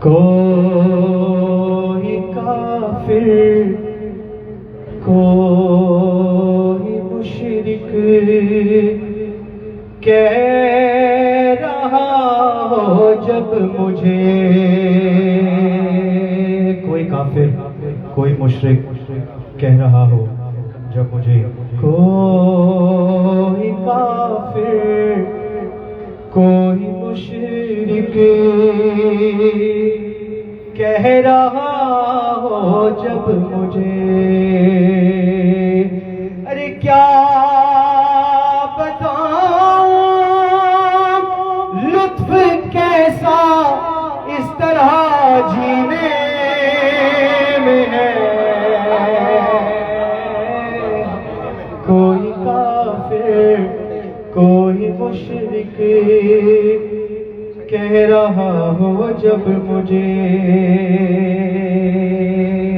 کوئی کافر کوئی مشرک کہہ رہا ہو جب مجھے، کوئی کافر کوئی مشرک کہہ رہا ہو جب مجھے، کوئی کافر کوئی مشرک کہہ رہا ہو جب مجھے، ارے کیا بتاؤں لطف کیسا اس طرح جینے میں ہے، کوئی کافر کوئی مشرک کہہ رہا ہو جب مجھے،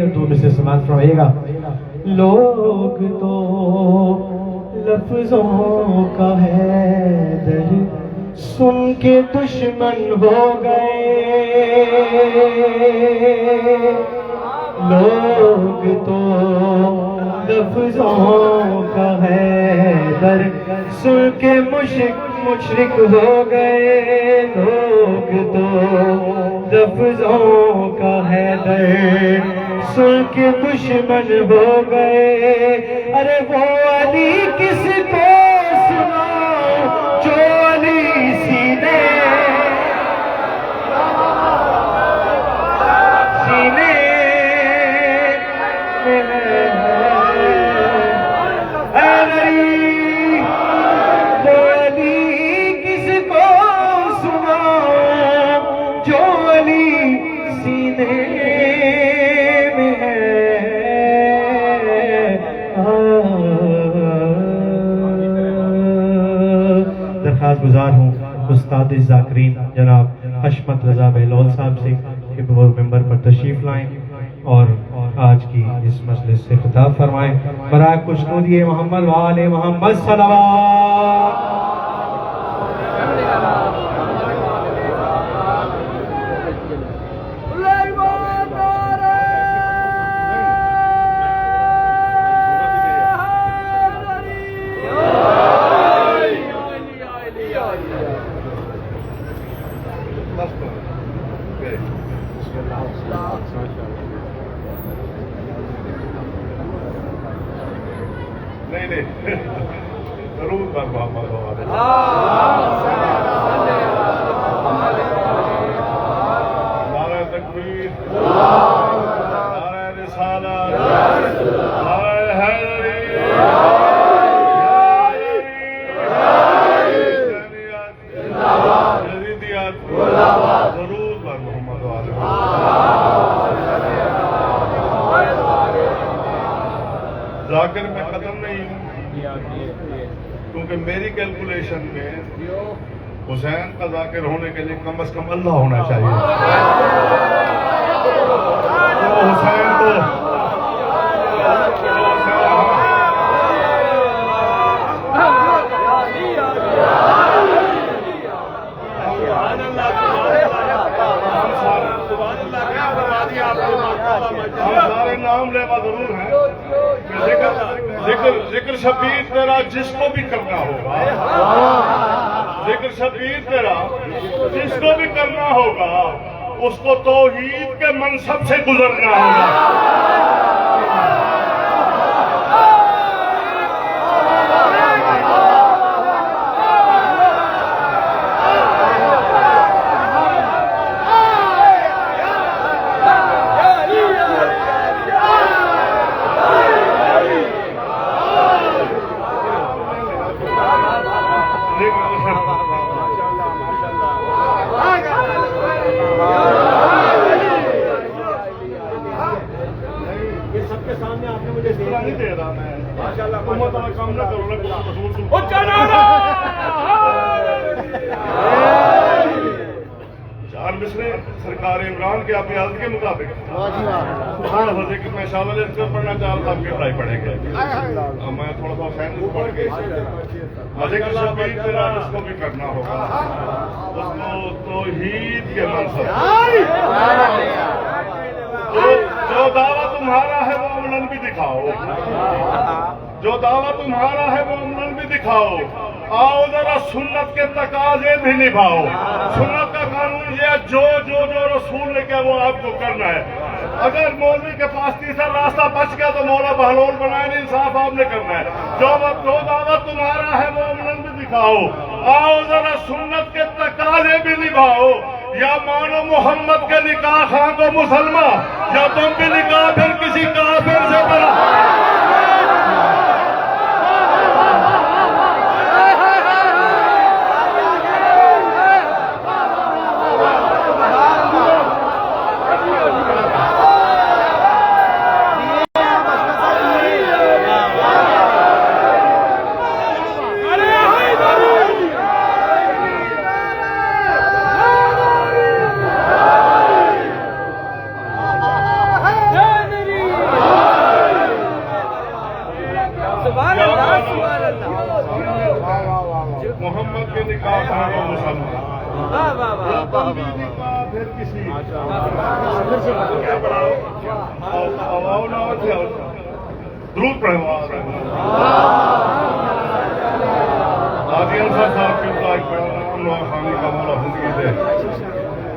اردو میں سے سماعت فرمائیے گا، لوگ تو لفظوں کا حیدر سن کے دشمن ہو گئے، لوگ تو لفظوں کا حیدر سن کے مشرک ہو گئے، لوگ تو لفظوں کا حیدر سن کے دشمن ہو گئے، ارے وہ علی کس کو سناؤ جو علی سینے میں درخواست گزار ہوں استاد ذاکرین جناب حشمت رضا بہلول صاحب سے کہ وہ ممبر پر تشریف لائیں اور آج کی اس مجلس سے خطاب فرمائیں، برائے خوشنودی محمد و آل محمد صلوات۔ نہیں ضرور پر محمد نعرہ تکبیر، نعرہ رسالت، نعرہ حیدری، یزیدیت، ضرور پر محمد ذاکر میں ختم نہیں ہوں، کیونکہ میری کیلکولیشن میں حسین کا ذاکر ہونے کے لیے کم از کم اللہ ہونا چاہیے، تو حسین کو سارے نام لیوا ضرور ہیں، ذکر شبیر تیرا جس کو بھی کرنا ہوگا، ذکر شبیر تیرا جس کو بھی کرنا ہوگا اس کو توحید کے منصب سے گزرنا ہوگا، چار مصرے سرکار عمران کے اپنی عادت کے مطابق کہ میں شاہ ولی اختر پڑھنا چاہتا ہوں کہ پڑھائی پڑھیں گے میں تھوڑا سا فین پڑھ کے ذکر شبیر تیرا اس کو بھی کرنا ہوگا اس کو توحید کے منصب جو دعویٰ تمہارا ہے وہ عملاً بھی دکھاؤ جو دعویٰ تمہارا ہے وہ عملاً بھی دکھاؤ آؤ ذرا سنت کے تقاضے بھی نبھاؤ سنت کا قانون یہ ہے جو رسول نے کیا وہ آپ کو کرنا ہے اگر مولوی کے پاس تیسرا راستہ بچ گیا تو مولا بہلول بنائے نہیں انصاف آپ نے کرنا ہے جو دعویٰ تمہارا ہے وہ عملاً بھی دکھاؤ آؤ ذرا سنت کے تقاضے بھی نبھاؤ یا مانو محمد کے نکاح خان کو مسلمان یا تم بھی نکاح پھر کسی کافر سے کرو محمد کے نکاح خان کو مسلمان پھر کسی درود پڑھیں عادی انصر صاحب کی خانی کا مولا زندگی دے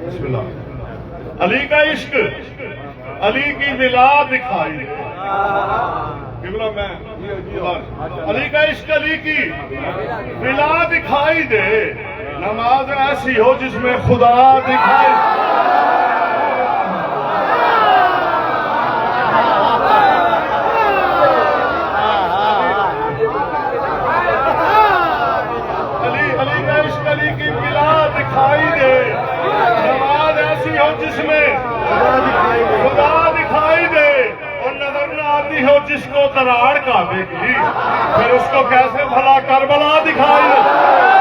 بسم اللہ علی کا عشق علی کی ولا دکھائی علی کا عشق علی کی ولا دکھائی دے نماز ایسی ہو جس میں خدا دکھائی علی کا عشق علی کی ولا دکھائی دے نماز ایسی ہو جس میں خدا دکھائی دے اور نظر نہ آتی ہو جس کو دراڑ کعبے کی پھر اس کو کیسے بھلا کربلا دکھائی دے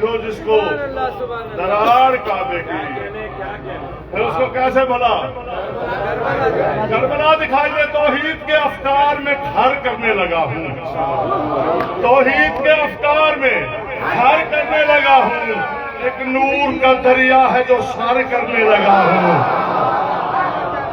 ہو جس کو دراڑ کعبے کی پھر اس کو کیسے بھلا کربلا دکھائی دے توحید کے افکار میں گھر کرنے لگا ہوں توحید کے افکار میں گھر کرنے لگا ہوں ایک نور کا دریا ہے جو سر کرنے لگا ہوں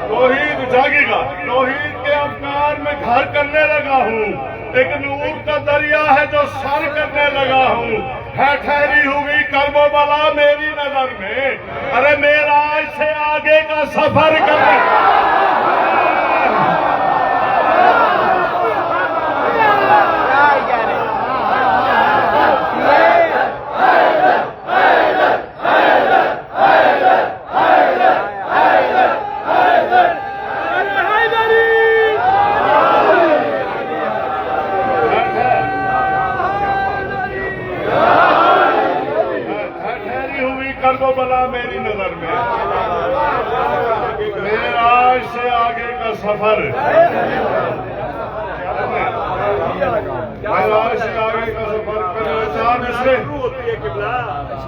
توحید جاگے گا توحید کے افکار میں گھر کرنے لگا ہوں ایک نور کا دریا ہے جو سر کرنے لگا ہوں ہے ٹھہری ہوئی کرب و بلا میری نظر میں ارے معراج سے آگے کا سفر کرنے کرب و بلا میری نظر میں معراج سے آگے کا سفر معراج سے آگے کا سفر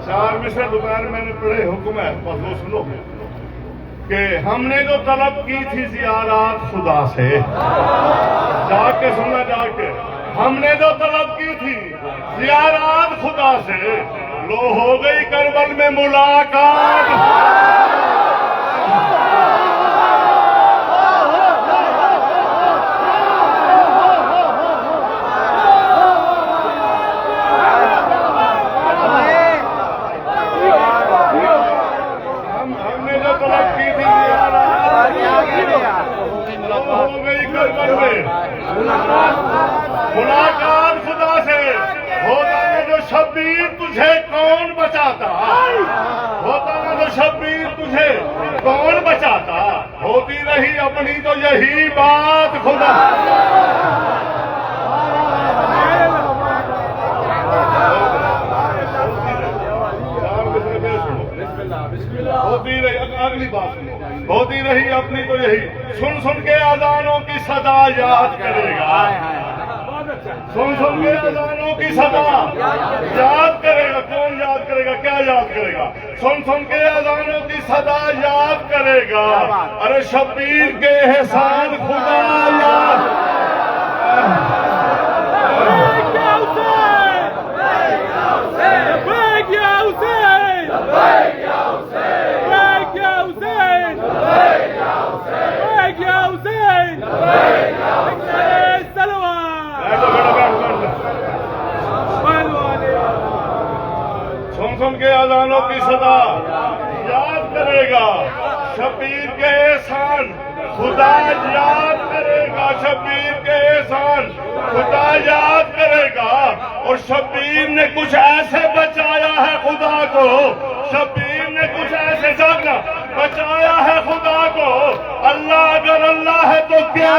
چار مصرے دوپہر میں نے پڑھے حکم ہے بس وہ سنو کہ ہم نے جو طلب کی تھی زیارات خدا سے جا کے سننا جا کے ہم نے جو طلب کی تھی زیارات خدا سے لو ہو گئی کربل میں ملاقات ہم نے جو طلب کی تھی لو ہو گئی کربل میں ملاقات خدا سے ہوتا ہے جو شبیر تجھے کون بچاتا ہوتا ہے جو شبیر تجھے کون بچاتا ہوتی رہی اپنی تو یہی بات خدا ہوتی رہی اگلی بات سنو ہوتی رہی اپنی تو یہی سن سن کے اذانوں کی صدا یاد کرے گا سن سن کے اذانوں کی صدا یاد کرے گا کون یاد کرے گا کیا یاد کرے گا سن سن کے اذانوں کی صدا یاد کرے گا ارے شبیر کے احسان خدا یاد سن سن کے اذانوں کی صدا یاد کرے گا شبیر کے احسان خدا یاد کرے گا شبیر کے احسان خدا یاد کرے گا اور شبیر نے کچھ ایسے بچایا ہے خدا کو شبیر نے کچھ ایسے جاگنا بچایا ہے خدا کو اللہ اگر اللہ ہے تو کیا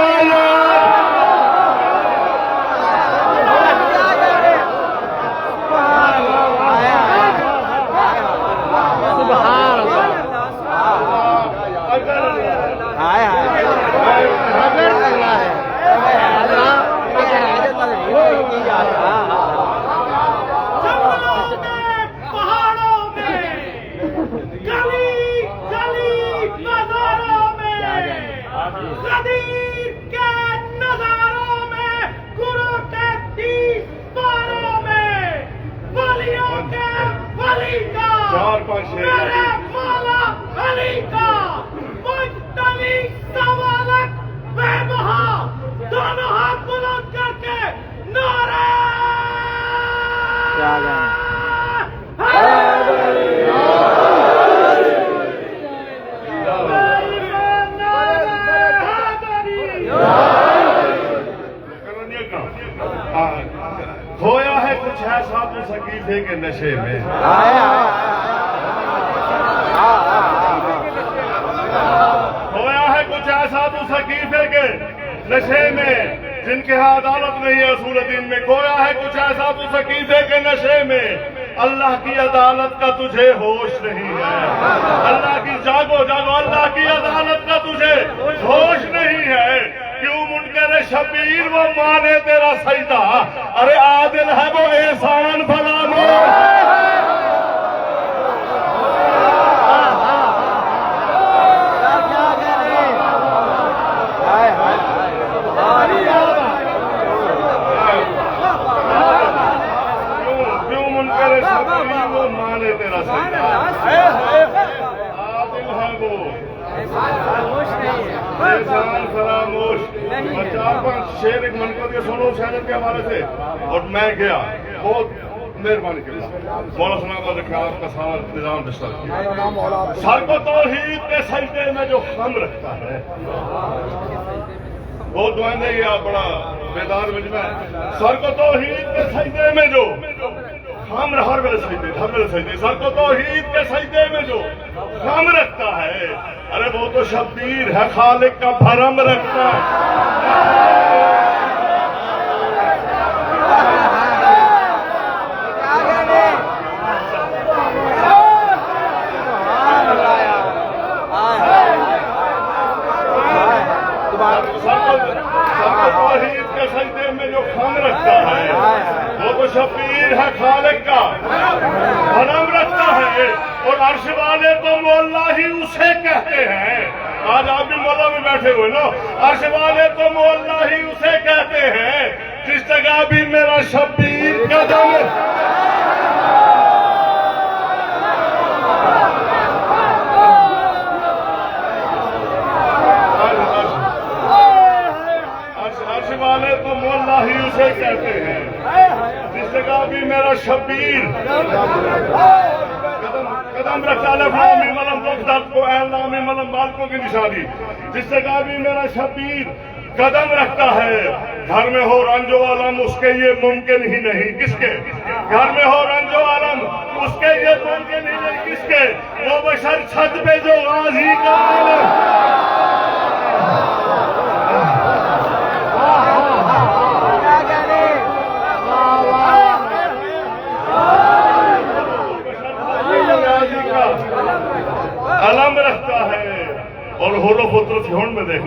دونوں ہاتھ بلند کر کے نعرہ کھویا ہے کچھ ایسا تو سکیفے کے نشے میں کھویا ہے کچھ ایسا تو سکیفے کے نشے میں جن کے ہاں عدالت نہیں ہے اصول دین میں کھویا ہے کچھ ایسا تو سکیفے کے نشے میں اللہ کی عدالت کا تجھے ہوش نہیں ہے اللہ کی جاگو جاگو اللہ کی عدالت کا تجھے ہوش نہیں ہے کیوں منکر شبیر وہ مانے تیرا سجدہ ارے عادل ہے وہ احسان بھلا وہ مانے تیرا سجدہ عادل ہے وہ احسان فراموش اور 4-5 شعر ایک منقبت کے سنو شہادت کے حوالے سے اور میں گیا بہت مہربانی کرنا مولا سلام رکھا آپ کا سارا نظام ڈسٹرب کیا سر کو توحید کے سجدے میں جو خم رکھتا ہے بہت دعائیں دے گیا بڑا بیدار مجمع ہے سر کو توحید کے سجدے میں جو خم ہر میرے سجدے سر کو توحید کے سجدے میں جو خم رکھتا ہے ارے وہ تو شبیر ہے خالق کا بھرم رکھتا ہے توحید کے سجدے میں جو خم رکھتا ہے وہ تو شبیر ہے خالق کا بھرم رکھتا ہے اور عرش والے تو مولا ہی اسے کہتے ہیں آج آپ بھی مولا میں بیٹھے ہوئے نا عرش والے تو مولا ہی اسے کہتے ہیں جس جگہ بھی میرا شبیر قدم والے تو مولا ہی اسے کہتے ہیں جس جگہ بھی میرا شبیر قدم رکھتا ہے ملم درد کو اعلامی ملم بالکوں کی نشانی جس جگہ بھی میرا شبیر قدم رکھتا ہے گھر میں ہو رنج و علم اس کے یہ ممکن ہی نہیں کس کے گھر میں ہو رنج و علم اس کے یہ ممکن ہی نہیں کس کے وہ بشر چھت پہ جو غازی کا علم رکھتا ہے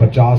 50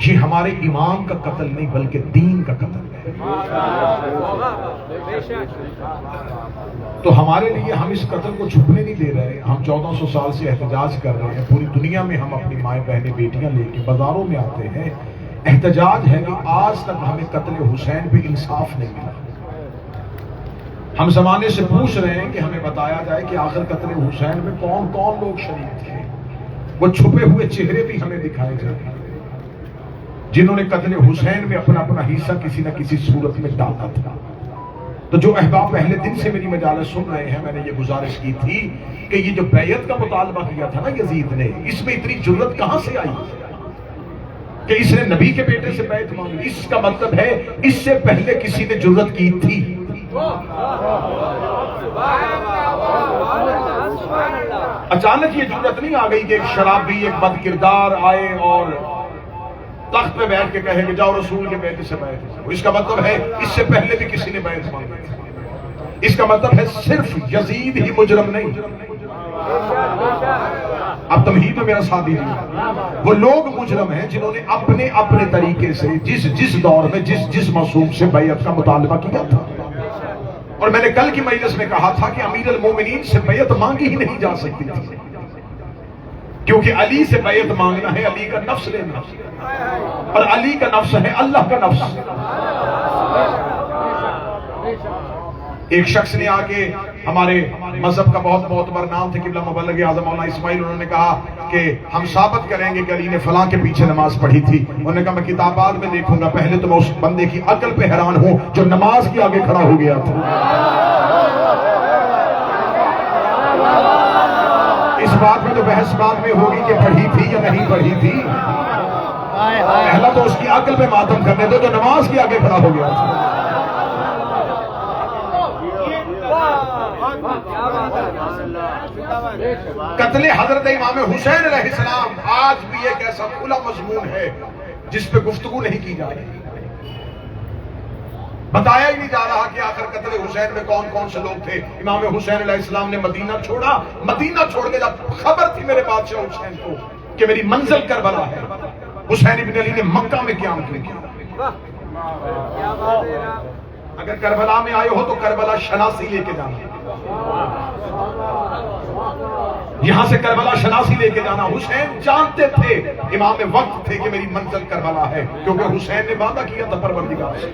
یہ ہمارے امام کا قتل نہیں بلکہ دین کا قتل ہے. تو ہمارے لیے ہم اس قتل کو چھپنے نہیں دے رہے. ہم 1400 سال سے احتجاج کر رہے ہیں. پوری دنیا میں ہم اپنی مائیں بہنیں بیٹیاں لے کے بازاروں میں آتے ہیں. احتجاج ہے کہ آج تک ہمیں قتل حسین پہ انصاف نہیں ملا. ہم زمانے سے پوچھ رہے ہیں کہ ہمیں بتایا جائے کہ آخر قتل حسین میں کون کون لوگ شریک تھے. وہ چھپے ہوئے چہرے بھی ہمیں دکھائے جائیں جنہوں نے قتل حسین میں اپنا اپنا حصہ کسی نہ کسی صورت میں ڈالا تھا. تو جو احباب پہلے دن سے میری مجالس سن رہے ہیں، میں نے یہ گزارش کی تھی کہ یہ جو بیعت کا مطالبہ کیا تھا نا یزید نے، اس میں اتنی جرت کہاں سے آئی کہ اس نے نبی کے بیٹے سے بیعت مانگی؟ اس کا مطلب ہے اس سے پہلے کسی نے جرت کی تھی. اچانک یہ جرت نہیں آ گئی کہ ایک شرابی، ایک بد کردار آئے اور تخت پہ بیٹھ کے کہے کہ جاؤ رسول کے بیٹے سے بیعت کرو. اس کا مطلب ہے اس سے پہلے بھی کسی نے بیعت مانگی. اس کا مطلب ہے صرف یزید ہی مجرم نہیں. اب تمہید میں میرا ساتھ دیجیے. وہ لوگ مجرم ہیں جنہوں نے اپنے اپنے طریقے سے جس دور میں جس معصوم سے بیعت کا مطالبہ کیا تھا. اور میں نے کل کی مجلس میں کہا تھا کہ امیر المومنین سے بیعت مانگی ہی نہیں جا سکتی تھی، کیونکہ علی سے بیعت مانگنا ہے علی کا نفس لینا، اور علی کا نفس ہے اللہ کا نفس. ایک شخص نے آ کے ہمارے مذہب کا بہت معتبر نام تھے قبلہ مبلغ اعظم مولانا اسماعیل، انہوں نے کہا کہ ہم ثابت کریں گے کہ علی نے فلاں کے پیچھے نماز پڑھی تھی. انہوں نے کہا میں کتابات میں دیکھوں گا. پہلے تو میں اس بندے کی عقل پہ حیران ہوں جو نماز کے آگے کھڑا ہو گیا تھا. اس بات میں تو بحث بعد میں ہوگی کہ پڑھی تھی یا نہیں پڑھی تھی. پہلا تو اس کی عقل پہ ماتم کرنے دو جو نماز کے آگے کھڑا ہو گیا تھا. قتل حضرت امام حسین علیہ السلام آج بھی ایک ایسا کھلا مضمون ہے جس پہ گفتگو نہیں کی جا رہی. بتایا ہی نہیں جا رہا کہ آخر قتل حسین میں کون کون سے لوگ تھے. امام حسین علیہ السلام نے مدینہ چھوڑا. مدینہ چھوڑ کے جب خبر تھی میرے بادشاہ حسین کو کہ میری منزل کربلا ہے، حسین ابن علی نے مکہ میں قیام کیا. اگر کربلا میں آئے ہو تو کربلا شناسی لے کے جانا، یہاں سے کربلا شناسی لے کے جانا. حسین جانتے تھے، امام وقت تھے کہ میری منزل کربلا ہے، کیونکہ حسین نے وعدہ کیا تھا پروردگار سے.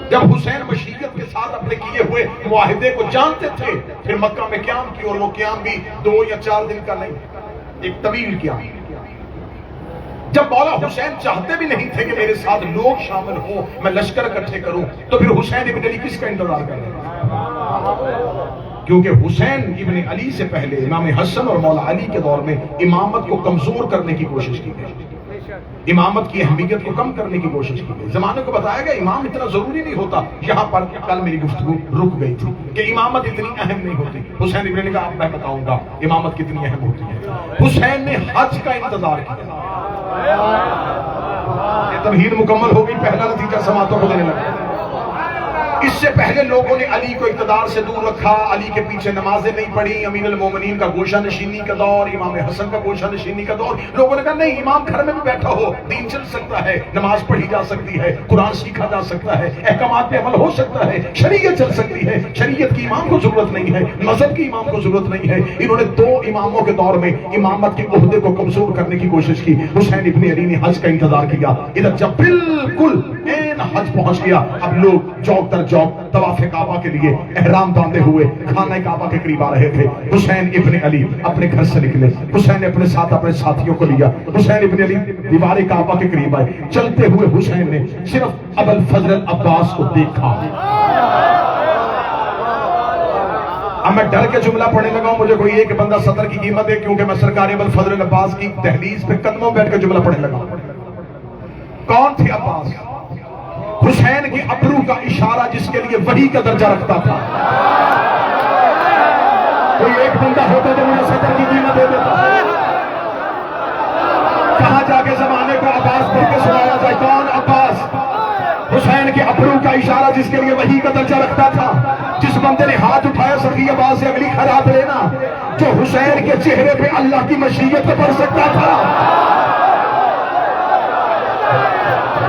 جب حسین مشیت کے ساتھ اپنے کیے ہوئے معاہدے کو جانتے تھے، پھر مکہ میں قیام کی، اور وہ قیام بھی 2 یا 4 دن کا نہیں، ایک طویل قیام. جب مولا حسین چاہتے بھی نہیں تھے کہ میرے ساتھ لوگ شامل ہوں، میں لشکر اکٹھے کروں، تو پھر حسین ابن علی کس کا انتظار کر رہے ہیں؟ کیونکہ حسین ابن علی سے پہلے امام حسن اور مولا علی کے دور میں امامت کو کمزور کرنے کی کوشش کی گئی، امامت کی اہمیت کو کم کرنے کی کوشش کی گئی. زمانے کو بتایا گیا امام اتنا ضروری نہیں ہوتا. یہاں پر کل میری گفتگو رک گئی تھی کہ امامت اتنی اہم نہیں ہوتی. حسین ابن علی کا میں بتاؤں گا امامت کتنی اہم ہوتی ہے. حسین نے حج کا انتظار کیا. یہ تمہید مکمل ہو گئی، پہلا نتیجہ سماعتوں کو دینے لگا. اس سے پہلے لوگوں نے علی کو اقتدار سے دور رکھا، علی کے پیچھے نمازیں نہیں پڑھی. امیر المومنین کا گوشہ نشینی کا دور، امام حسن کا گوشہ نشینی کا دور. لوگوں نے کہا نہیں، امام گھر میں بھی بیٹھا ہو، دین چل سکتا ہے، نماز پڑھی جا سکتی ہے، قرآن سیکھا جا سکتا ہے، احکامات پہ عمل ہو سکتا ہے، شریعت چل سکتی ہے. شریعت کی امام کو ضرورت نہیں ہے، مذہب کی امام کو ضرورت نہیں ہے. انہوں نے 2 اماموں کے دور میں امامت کے عہدے کو کمزور کرنے کی کوشش کی. حسین ابن علی نے حج کا انتظار کیا. ادھر جب بالکل این حج پہنچ گیا، اب لوگ چوک در چوک طواف کعبہ کے لیے احرام باندھے ہوئے خانہ کعبہ کے قریب آ رہے تھے. حسین ابن علی اپنے گھر سے نکلے. حسین نے اپنے ساتھ اپنے ساتھیوں کو لیا. حسین ابن علی دیوار کعبہ کے قریب آئے. چلتے ہوئے حسین نے صرف ابو الفضل العباس کو دیکھا. اب میں ڈر کے جملہ پڑھنے لگا ہوں، مجھے کوئی ایک بندہ صدر کی قیمت ہے، کیونکہ میں سرکار ابو الفضل العباس کی دہلیز پہ قدموں بیٹھ کے جملہ پڑھنے لگا. کون تھے عباس؟ حسین کے ابرو کا اشارہ جس کے لیے وحی کا درجہ رکھتا تھا. کوئی ایک بندہ ہوتا جو مجھے صدر کی قیمت دے دیتا. کہاں جا کے زمانے کو عباس پڑھ کے سنایا جائے؟ کون عباس؟ حسین کے ابرو کا اشارہ جس کے لیے وحی کا درجہ رکھتا تھا. جس بندے نے ہاتھ اٹھایا سخی عباس سے اگلی خیرات لینا، جو حسین کے چہرے پہ اللہ کی مشیت کو پڑھ سکتا تھا.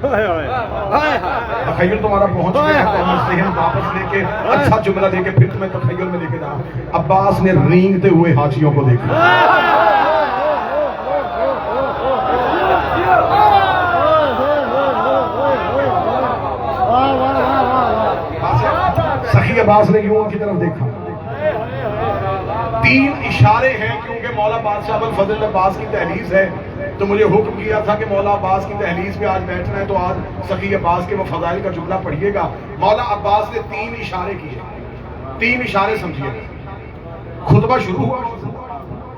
تخیل تمہارا پہنچ گیا تو ہم ذہن واپس لے کے اچھا جملہ دے کے پھر تمہیں تخیل میں لے کے جاؤں. عباس نے رینگتے ہوئے حاجیوں کو دیکھا. سخی عباس نے یوں ان کی طرف دیکھا. 3 اشارے ہیں کیونکہ مولا بادشاہ ابوالفضل عباس کی دہلیز ہے تو مجھے حکم کیا تھا کہ مولا عباس کی دہلیز پہ آج بیٹھنا ہے تو آج سخی عباس کے وہ فضائل کا جملہ پڑھیے گا. مولا عباس نے 3 اشارے کیے. 3 اشارے سمجھیے. خطبہ شروع ہوا.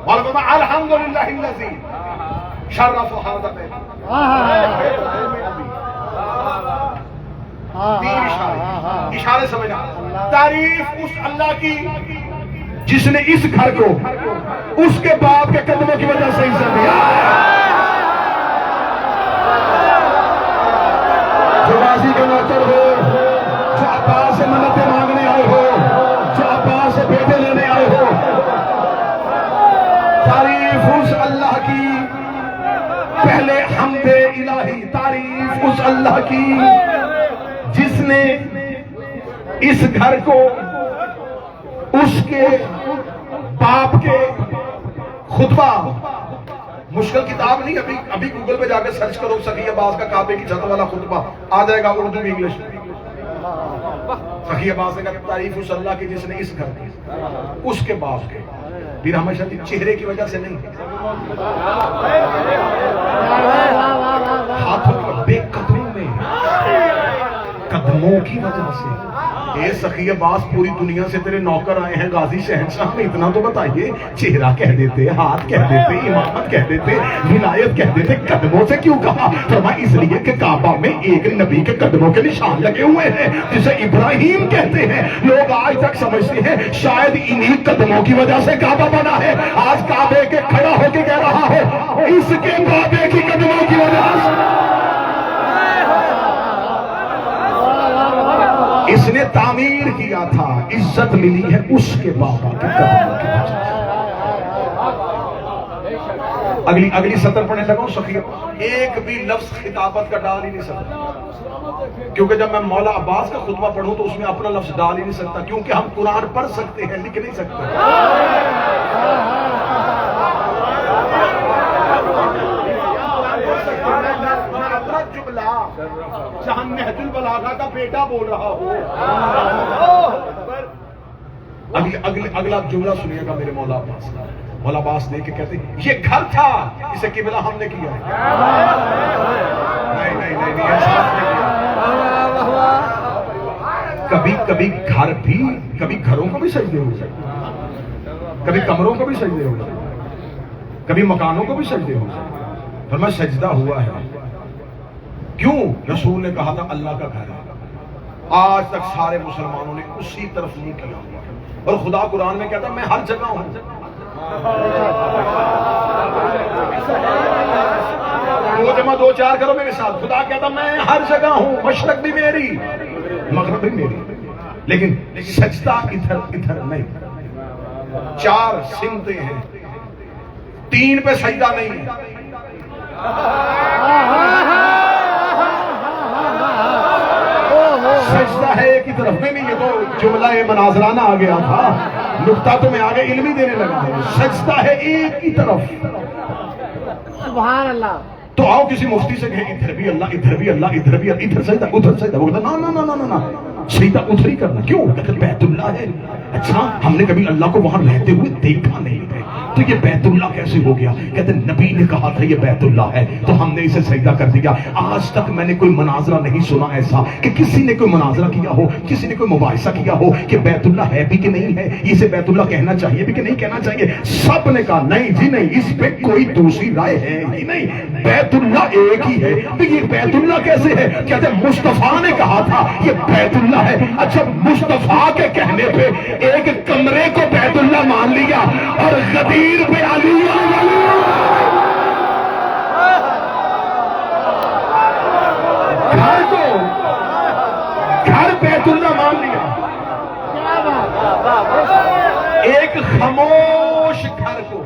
مولا فرمایا الحمدللہ الذی شرف هذا البیت. 3 اشارے. اشارے سمجھنا. تعریف اس اللہ کی جس نے اس گھر کو اس کے باپ کے قدموں کی وجہ سے عزت دیا. جو بازی کے نوکر ہو, جو عباس سے منتیں مانگنے آئے ہو, جو عباس سے بیٹے لینے آئے ہو, تعریف اس اللہ کی. پہلے حمد الہی. تعریف اس اللہ کی جس نے اس گھر کو اس کے باپ کے. خطبہ مشکل کتاب نہیں. ابھی گوگل پہ جا کے سرچ کرو سخی عباس کا کعبے کی چھت والا خطبہ آ جائے گا اردو میں انگلش میں. سخی عباس نے کہا تعریف اس اللہ کی جس نے اس گھر کی اس کے باپ کے. پھر ہمیشہ چہرے کی وجہ سے نہیں, ہاتھوں کے بے قدموں میں قدموں کی وجہ سے. اے سخی عباس پوری دنیا سے تیرے نوکر آئے ہیں غازی شہنشاہ میں, اتنا تو بتائیے. چہرہ کہہ دیتے, ہاتھ کہہ دیتے, امامت کہہ دیتے, ولایت کہہ دیتے, قدموں سے کیوں کہا؟ فرمایا اس لیے کہ کعبہ میں ایک نبی کے قدموں کے نشان لگے ہوئے ہیں جسے ابراہیم کہتے ہیں. لوگ آج تک سمجھتے ہیں شاید انہی قدموں کی وجہ سے کعبہ بنا ہے. آج کعبے کے کھڑا ہو کے کہہ رہا ہوں اس کے بابے کی قدموں کی وجہ سے. اس نے تعمیر کیا تھا, عزت ملی ہے اس کے بابا کے قدموں کی وجہ سے. اگلی سطر پڑھنے لگا ہوں. سخی ایک بھی لفظ خطابت کا ڈال ہی نہیں سکتا, کیونکہ جب میں مولا عباس کا خطبہ پڑھوں تو اس میں اپنا لفظ ڈال ہی نہیں سکتا, کیونکہ ہم قرآن پڑھ سکتے ہیں لکھ نہیں سکتے. جہاں نہج البلاغہ کا بیٹا بول رہا ہو. اگلا جملہ سنیے گا میرے مولا عباس. مولا عباس دیکھ کے کہتے یہ گھر تھا اسے قبلہ ہم نے کیا ہے. نہیں احساس نہیں کیا. کبھی گھر بھی, کبھی گھروں کو بھی سجدے ہو گئے, کبھی کمروں کو بھی سجدے ہو گئے, کبھی مکانوں کو بھی سجدے ہو گئے. فرمایا سجدہ ہوا ہے. کیوں؟ رسول نے کہا تھا اللہ کا گھر ہے. آج تک سارے مسلمانوں نے اسی طرف منہ کیا ہوا ہے, اور خدا قرآن میں کہتا ہے میں ہر جگہ ہوں. دو جمع دو چار کرو میرے ساتھ. خدا کہتا میں ہر جگہ ہوں, مشرق بھی میری, مغرب بھی میری, لیکن سجدہ ادھر نہیں. 4 سمتیں ہیں, 3 پہ سجدہ نہیں ہے. سجدہ ہے ایک ہی طرف. نہیں یہ تو جملہ مناظرانہ آ گیا تھا, نقطہ تو میں آگے علمی دینے لگا. سجدہ ہے ایک ہی طرف. سبحان اللہ. تو آؤ کسی مفتی سے کہیں ادھر بھی اللہ, ادھر بھی اللہ, ادھر بھی اللہ, ادھر سجدہ ادھر سجدہ. وہ کہتا نا سجدہ ادھر ہی کرنا. کیوں؟ کہتے بیت اللہ ہے. اچھا ہم نے کبھی اللہ کو وہاں رہتے ہوئے دیکھا نہیں ہے تو یہ بیت اللہ کیسے ہو گیا؟ کہتے نبی نے کہا تھا یہ بیت اللہ ہے تو ہم نے اسے سجدہ کر دیا. آج تک میں نے کوئی مناظرہ نہیں سنا ایسا کہ کسی نے کوئی مناظرہ کیا ہو, کسی نے کوئی مباحثہ کیا ہو کہ بیت اللہ ہے بھی کہ نہیں ہے, اسے بیت اللہ کہنا چاہیے بھی کہ نہیں کہنا چاہیے. سب نے کہا نہیں جی نہیں, اس پہ کوئی دوسری رائے ہے ہی نہیں, بیت اللہ ایک ہی ہے. تو یہ بیت اللہ کیسے ہے؟ کہتے مصطفیٰ نے کہا تھا یہ بیت اللہ ہے. اچھا مصطفیٰ کے کہنے پہ ایک کمرے کو بیت اللہ مان لیا اور غدیر پہ علی گھر کو گھر بیت اللہ مان لیا. ایک خاموش گھر کو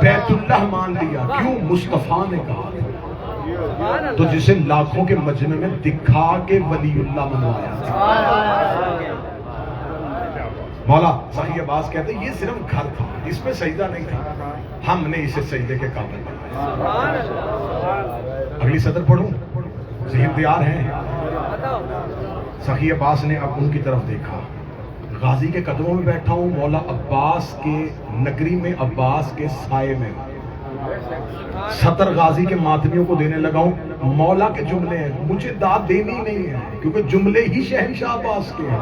بیت بیت اللہ مان لیا. کیوں؟ مصطفیٰ نے کہا. تو جسے لاکھوں کے مجمع میں دکھا کے ولی اللہ منوایا. مولا سخی عباس کہتے ہیں یہ صرف گھر تھا, اس میں سجدہ نہیں تھا, ہم نے اسے سجدے کے قابل بنایا. اگلی صدر پڑھوں, ذہن تیار ہیں؟ سخی عباس نے اب ان کی طرف دیکھا. غازی کے قدموں میں بیٹھا ہوں, مولا عباس کے نگری میں, عباس کے سائے میں. 70 غازی کے ماتمیوں کو دینے لگا ہوں. مولا کے جملے ہیں, مجھے داد دینی نہیں ہے کیونکہ جملے ہی شہنشاہ عباس کے ہیں.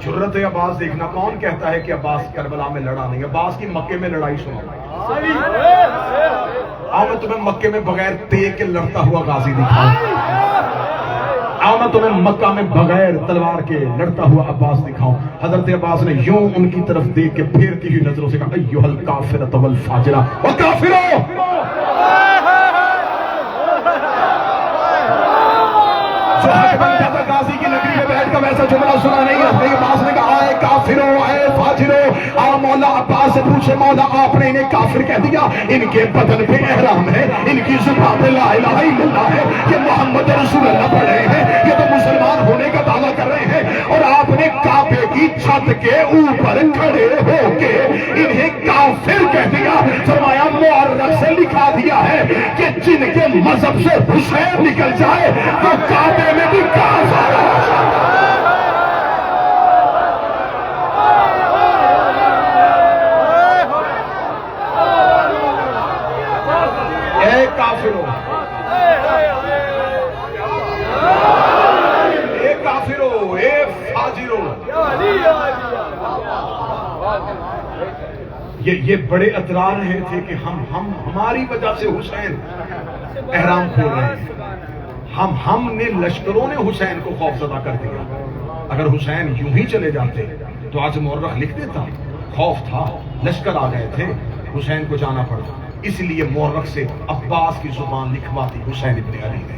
جرت عباس دیکھنا. کون کہتا ہے کہ عباس کربلا میں لڑا نہیں؟ عباس کی مکے میں لڑائی سنا. آؤ میں تمہیں مکے میں بغیر تیغ کے لڑتا ہوا غازی دکھاؤں. آؤ میں تمہیں مکہ میں بغیر تلوار کے لڑتا ہوا عباس دکھاؤں. حضرت عباس نے یوں ان کی طرف دیکھ کے پھیرتی ہوئی نظروں سے کہا ایھا الکافرۃ والفاجرہ وکافرو. جو حق بن جاتا غازی کی نگری میں بیٹھ کر ویسا جملہ سنا نہیں. حضرت عباس نے کہا اے کافرو اے فاجرو. مولا عباس سے پوچھے مولا آپ نے انہیں کافر کہہ دیا؟ ان کے بدن پہ احرام ہے, ان کی زبان پہ لا الہ الا اللہ ہے, یہ محمد رسول اللہ پڑھ رہے ہیں, یہ تو مسلمان ہونے کا دعویٰ کر رہے ہیں, اور آپ نے کعبے کی چھت کے اوپر کھڑے ہو کے انہیں کافر کہہ دیا. فرمایا مورخ سے لکھا دیا ہے کہ جن کے مذہب سے حسین نکل جائے تو کعبے میں بھی کافر ہو جائے. اے کافرو, اے کافرو, اے فاجرو. یہ بڑے اطرار رہے تھے کہ ہماری وجہ سے حسین احرام کھول رہے ہیں. ہم نے لشکروں نے حسین کو خوفزدہ کر دیا. اگر حسین یوں ہی چلے جاتے تو آج مورخ لکھ دیتا. خوف تھا, لشکر آ گئے تھے, حسین کو جانا پڑا. اس لیے مورخ سے عباس کی زبان لکھواتی حسین ابن علی نے.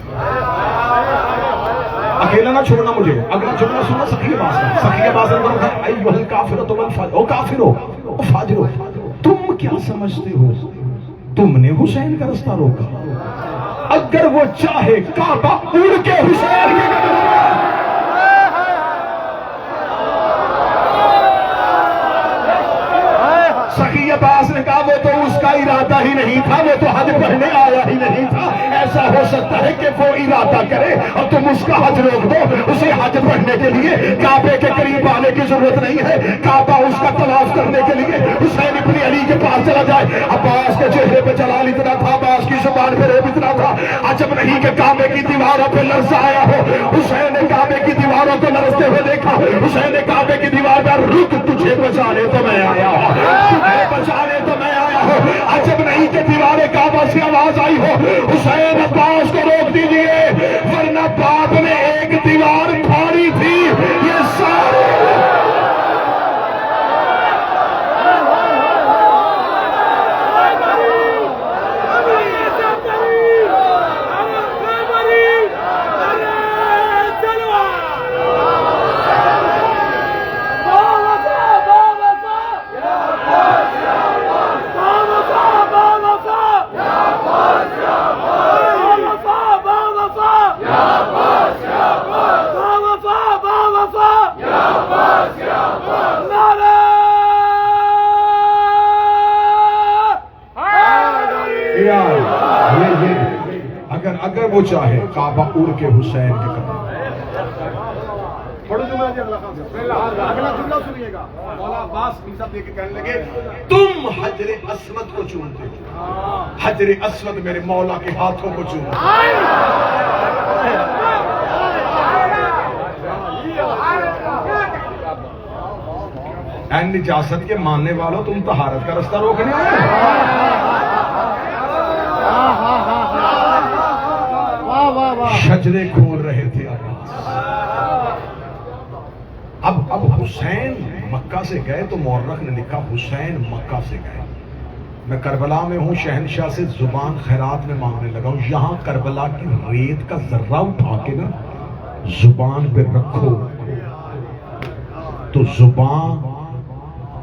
اکیلا نہ چھوڑنا مجھے. اگلا جملہ سننا سخی عباس کا. سخی عباس نے کہا ایھا الکافرۃ والفاجرہ. او کافرو او فاجرو, تم کیا سمجھتے ہو تم نے حسین کا رستہ روکا؟ اگر وہ چاہے کعبہ اڑ کے حسین کے قدم میں. سخی عباس نے کہا وہ تو اس کا ارادہ ہی نہیں تھا, وہ تو حج پڑھنے آیا ہی نہیں تھا. ایسا ہو سکتا ہے کہ وہ ارادہ کرے اور تم اس کا حج روک دو. اسے حج پڑھنے کے لیے کعبے کے قریب آنے کی ضرورت نہیں ہے. کعبہ اس کا طواف کرنے کے لیے حسین ابن علی کے پاس چلا جائے. عباس کے چہرے پہ جلال اتنا تھا, عباس کی زبان پہ ریب اتنا تھا. عجب نہیں کہ کعبے کی دیواروں پہ لرزہ آیا ہو. حسین نے کعبے کی دیواروں کو لرزتے ہوئے دیکھا. حسین نے کعبے کی دیوار پر رک, تجھے بچانے تو میں آیا ہوں, بچانے تو میں آیا ہوں. عجب نہیں کہ دیوار کعبہ سے آواز آئی ہو حسین عباس کو روک دیجیے, ورنہ باپ نے ایک دیوار پھاڑی تھی. یہ سارے اگر وہ چاہے کعبہ اڑ کے حسین کے قدم. اگلا جملہ سنیے گا. مولا عباس پیسہ دے کے کہنے لگے تم حجر اسود کو چومتے ہو, حجر اسود میرے مولا کے ہاتھوں کو چومتے. این نجاست کے ماننے والوں تم طہارت کا رستہ روکنے آئے. شجرے کھول رہے تھے عباس. اب حسین مکہ سے گئے تو مورخ نے لکھا حسین مکہ سے گئے. میں کربلا میں ہوں, شہنشاہ سے زبان خیرات میں مانگنے لگا ہوں. یہاں کربلا کی ریت کا ذرہ اٹھا کے نا زبان پہ رکھو تو زبان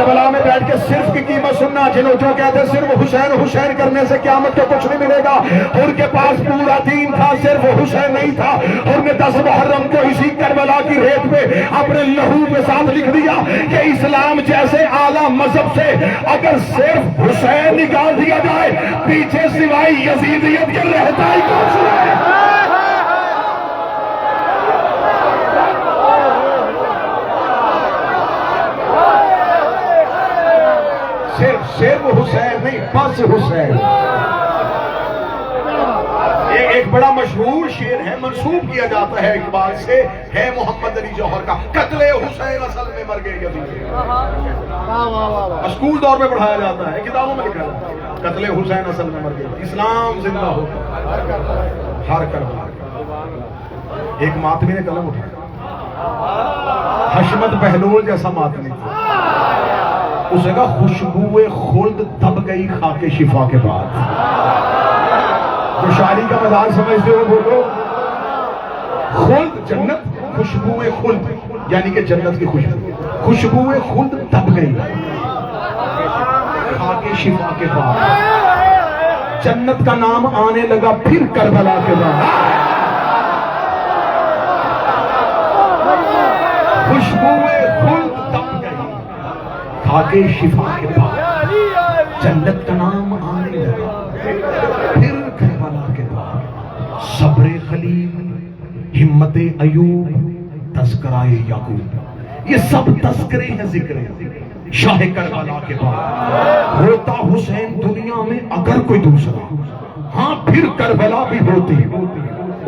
کربلا میں بیٹھ کے صرف کی قیمت سننا. جنہوں جو کہتے صرف حسین حسین کرنے سے قیامت کو کچھ نہیں ملے گا. ان کے پاس پورا دین تھا, صرف حسین نہیں تھا. انہوں نے 10 محرم کو اسی کربلا کی ریت پہ اپنے لہو کے ساتھ لکھ دیا کہ اسلام جیسے اعلیٰ مذہب سے اگر صرف حسین نکال دیا جائے, پیچھے سوائے یزیدیت کے رہتا ہی کچھ نہیں. صرف حسین نہیں, بس حسین. ایک بڑا مشہور شعر ہے, منسوب کیا جاتا ہے اقبال سے, ہے محمد علی جوہر کا, قتل حسین اصل میں مر گئے یزید. اسکول دور میں پڑھایا جاتا ہے, کتابوں میں لکھا جاتا ہے, قتل حسین اصل میں مر گئے, اسلام زندہ ہوتا ہر کربلا. ایک ماتمی نے قلم اٹھایا, حشمت بہلول جیسا ماتمی تھا. اس نے کہا خوشبو خلد دب گئی خاک شفا کے بعد. جو شاعری کا مزاج سمجھتے ہو بولو. خلد جنت, خوشبو خلد یعنی کہ جنت کی خوشبو. خوشبو خلد دب گئی خاک شفا کے بعد. جنت کا نام آنے لگا پھر کربلا کے بعد. خوشبو خلد دب گئی خاک شفا کے بعد. جنت کا نام آنے لگا پھر کربلا کے بعد. صبر خلیل, ہمت ایوب, تذکرہ یعقوب, یہ سب تذکرے ہیں ذکر شاہ کربلا کے بعد. ہوتا حسین دنیا میں اگر کوئی دوسرا, ہاں پھر کربلا بھی ہوتی.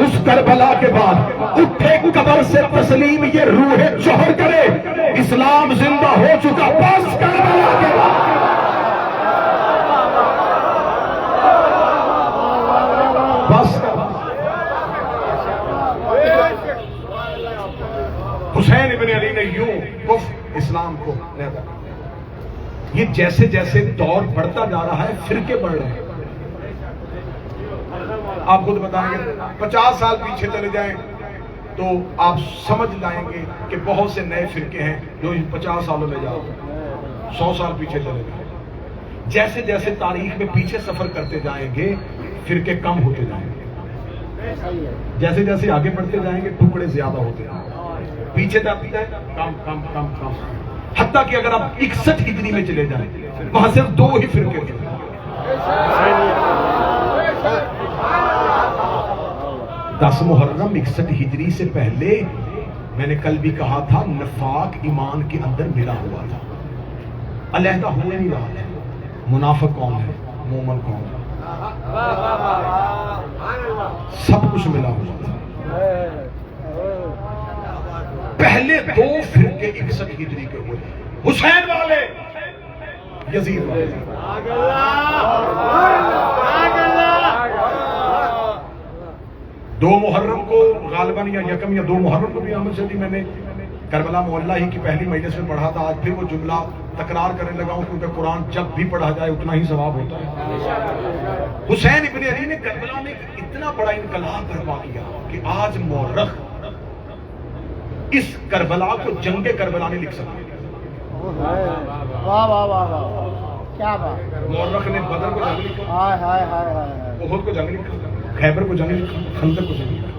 اس کربلا کے بعد اٹھے قبر سے تسلیم یہ روح جوہر کرے, اسلام زندہ ہو چکا. بس کربلا کے بعد بس. حسین ابن علی نے یوں کفر اسلام کو یہ جیسے جیسے دور بڑھتا جا رہا ہے فرقے بڑھ رہے ہیں. آپ خود بتائیں گے 50 سال پیچھے چلے جائیں تو آپ سمجھ لائیں گے کہ بہت سے نئے فرقے ہیں جو 50 سالوں میں جاؤ. 100 سال پیچھے چلے جائیں, جیسے جیسے تاریخ میں پیچھے سفر کرتے جائیں گے فرقے کم ہوتے جائیں گے. جیسے جیسے آگے بڑھتے جائیں گے ٹکڑے زیادہ ہوتے جائیں گے. پیچھے جاتے جائیں کم کم کم کم, حتیٰ کہ اگر آپ 61 ہجری میں چلے جائیں وہاں صرف 2 ہی فرقے تھے. 10 محرم 61 ہجری سے پہلے میں نے کل بھی کہا تھا نفاق ایمان کے اندر ملا ہوا تھا, علیحدہ ہوئے نہیں رہا تھا. منافق کون ہے, مومن کون ہے, سب کچھ ملا ہوا تھا. پہلے 2 فرقے 61 ہجری کے ہوئے, حسین والے, یزید والے. 2 محرم کو غالباً یا یکم یا 2 محرم کو بھی احمد شدی میں نے کربلا معلّہ ہی کی پہلی مجلس میں پڑھا تھا. آج پھر وہ جملہ تکرار کرنے لگا ہوں کیونکہ قرآن جب بھی پڑھا جائے اتنا ہی ثواب ہوتا ہے. حسین ابن علی نے کربلا میں اتنا بڑا انقلاب برپا کیا کہ آج مورخ اس کربلا کو جنگ کربلا نہیں لکھ سکتے. واہ واہ واہ واہ, کیا بات. مورخ نے بدر کو جنگ لکھا, ہائے ہائے ہائے ہائے, احد کو جنگ لکھا, خیبر کو جنگ لکھا, خندق کو جنگ لکھا.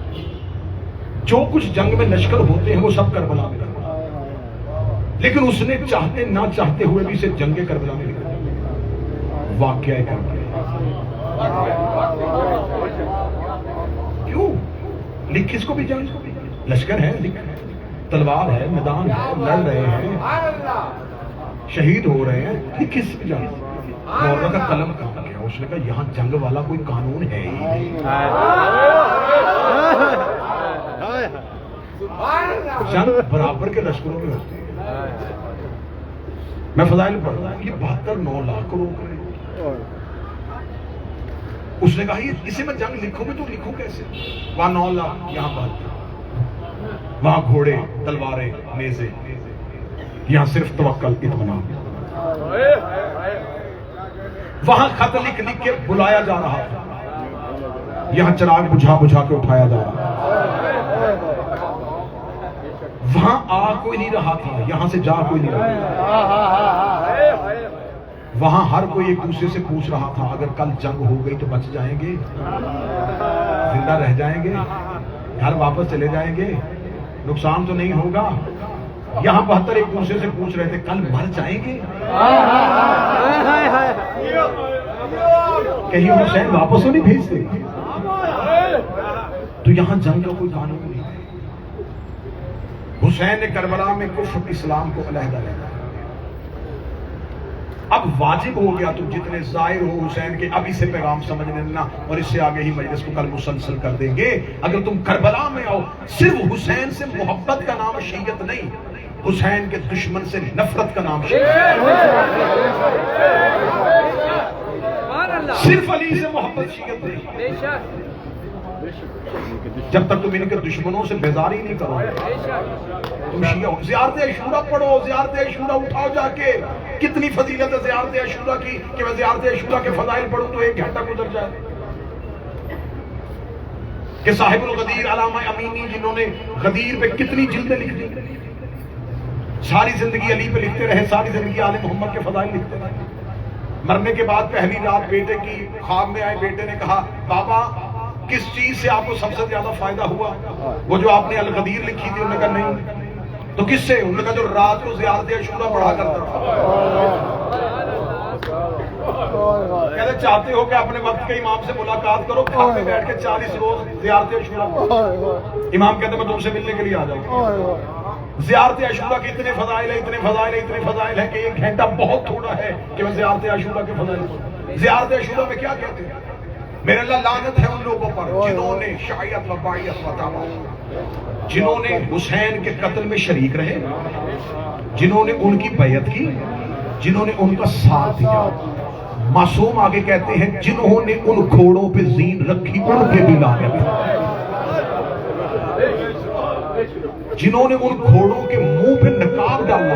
جو کچھ جنگ میں لشکر ہوتے ہیں وہ سب کربلا میں کرتے ہیں. لیکن اس نے چاہتے نہ چاہتے ہوئے بھی اسے جنگ کربلا میں لکھا. واقعہ کربلا کیوں لکھ, اس کو بھی جنگ, لشکر ہے, لکھ, تلوار ہے, میدان ہے, لڑ رہے ہیں, شہید ہو رہے ہیں, یہ کس کی جنگ. مورخ کا قلم کہاں گیا, اس نے کہا یہاں جنگ والا کوئی قانون ہے ہی نہیں. جنگ برابر کے لشکروں میں ہوتی ہے. میں فضائل پڑھ رہا ہوں, یہ 72-9 لاکھ لوگ ہیں. اس نے کہا اسے میں جنگ لکھوں گے تو لکھوں کیسے, وہاں 9 لاکھ, یہاں پر وہاں گھوڑے, تلواریں, نیزے, یہاں صرف توکل, اطمینان. وہاں خط لکھ لکھ کے بلایا جا رہا تھا, یہاں چراغ بجھا بجھا کے اٹھایا جا رہا. وہاں آ کوئی نہیں رہا تھا، یہاں سے جا کوئی نہیں رہا تھا۔ وہاں ہر کوئی ایک دوسرے سے پوچھ رہا تھا اگر کل جنگ ہو گئی تو بچ جائیں گے، زندہ رہ جائیں گے، گھر واپس چلے جائیں گے، نقصان تو نہیں ہوگا۔ یہاں 72 ایک دوسرے سے پوچھ رہے تھے کل مر جائیں گے، کہیں حسین واپس نہیں بھیجتے۔ تو یہاں جنگ کا کوئی قانون نہیں۔ حسین نے کربلا میں کفر اسلام کو علیحدہ رکھا۔ اب واجب ہو گیا تم جتنے ظاہر ہو حسین کے اب اسے پیغام سمجھ لینا، اور اس سے آگے ہی مجلس کو کل مسلسل کر دیں گے۔ اگر تم کربلا میں آؤ، صرف حسین سے محبت کا نام شیعت نہیں، حسین کے دشمن سے نفرت کا نام شیعت۔ صرف علی سے محبت شیعت نہیں، جب تک تم ان کے دشمنوں سے بیزاری نہیں کرو تم شیعہ ہو۔ زیارت عاشورہ پڑھو، زیارت عاشورہ اٹھاؤ جا کے، کتنی فضیلت ہے زیارت عاشورہ کی کہ میں زیارت عاشورہ کے فضائل پڑھوں تو 1 گھنٹہ گزر جائے۔ کہ صاحب الغدیر علامہ امینی جنہوں نے غدیر پہ کتنی جلدیں لکھ دی، ساری زندگی علی پہ لکھتے رہے، ساری زندگی آل محمد کے فضائل لکھتے رہے۔ مرنے کے بعد پہلی رات بیٹے کی خواب میں آئے، بیٹے نے کہا بابا کس چیز سے آپ کو سب سے زیادہ فائدہ ہوا؟ وہ جو آپ نے الغدیر لکھی تھی، انہوں نے کہا نہیں۔ تو کس سے؟ انہوں نے کہا جو رات کو زیارت عاشورہ پڑھا کرتا تھا۔ کہتے چاہتے ہو کہ اپنے وقت کے امام سے ملاقات کرو، گھر میں بیٹھ کے 40 روز زیارت عاشورہ پڑھو۔ امام کہتے میں تم سے ملنے کے لیے آ جاؤں۔ زیارت عاشورہ کے اتنے فضائل ہیں، اتنے فضائل ہیں، اتنے فضائل ہیں کہ 1 گھنٹہ بہت تھوڑا ہے کہ میں زیارت عاشورہ کے فضائل پڑھوں۔ زیارت عاشورہ میں کیا کہتے ہیں؟ میرے اللہ لعنت ہے ان لوگوں پر جنہوں نے شایعت و بائعت و تابعت، جنہوں نے حسین کے قتل میں شریک رہے، جنہوں نے ان کی بیعت کی، جنہوں نے ان کا ساتھ دیا۔ معصوم آگے کہتے ہیں جنہوں نے ان گھوڑوں پہ زین رکھی ان کے بھی لعنت، جنہوں نے ان گھوڑوں کے منہ پہ نقاب ڈالا۔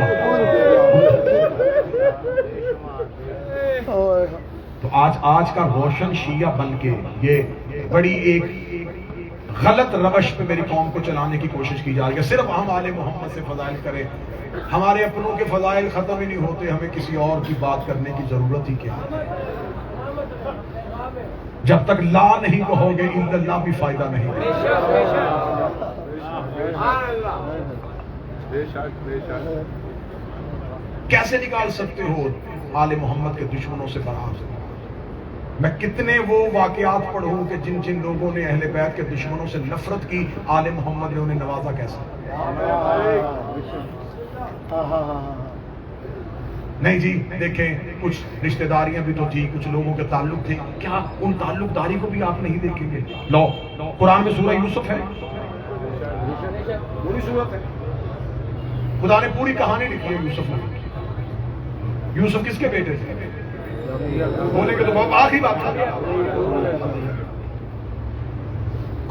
تو آج کا روشن شیعہ بن کے یہ بڑی ایک غلط روش پہ میری قوم کو چلانے کی کوشش کی جا رہی ہے۔ صرف ہم آل محمد سے فضائل کریں، ہمارے اپنوں کے فضائل ختم ہی نہیں ہوتے، ہمیں کسی اور کی بات کرنے کی ضرورت ہی کیا؟ جب تک لا نہیں کہو گے الا اللہ بھی فائدہ نہیں۔ کیسے نکال سکتے ہو آل محمد کے دشمنوں سے براز؟ میں کتنے وہ واقعات پڑھوں کہ جن جن لوگوں نے اہل بیت کے دشمنوں سے نفرت کی، آل محمد نے انہیں نوازا کیسا؟ نہیں جی دیکھیں، کچھ رشتہ داریاں بھی تو تھی، کچھ لوگوں کے تعلق تھے، کیا ان تعلق داری کو بھی آپ نہیں دیکھیں گے؟ لو قرآن میں سورہ یوسف ہے، پوری سورت ہے، خدا نے پوری کہانی لکھی ہے یوسف نے۔ یوسف کس کے بیٹے تھے؟ بولے کہ تو بہت آخری بات تھا۔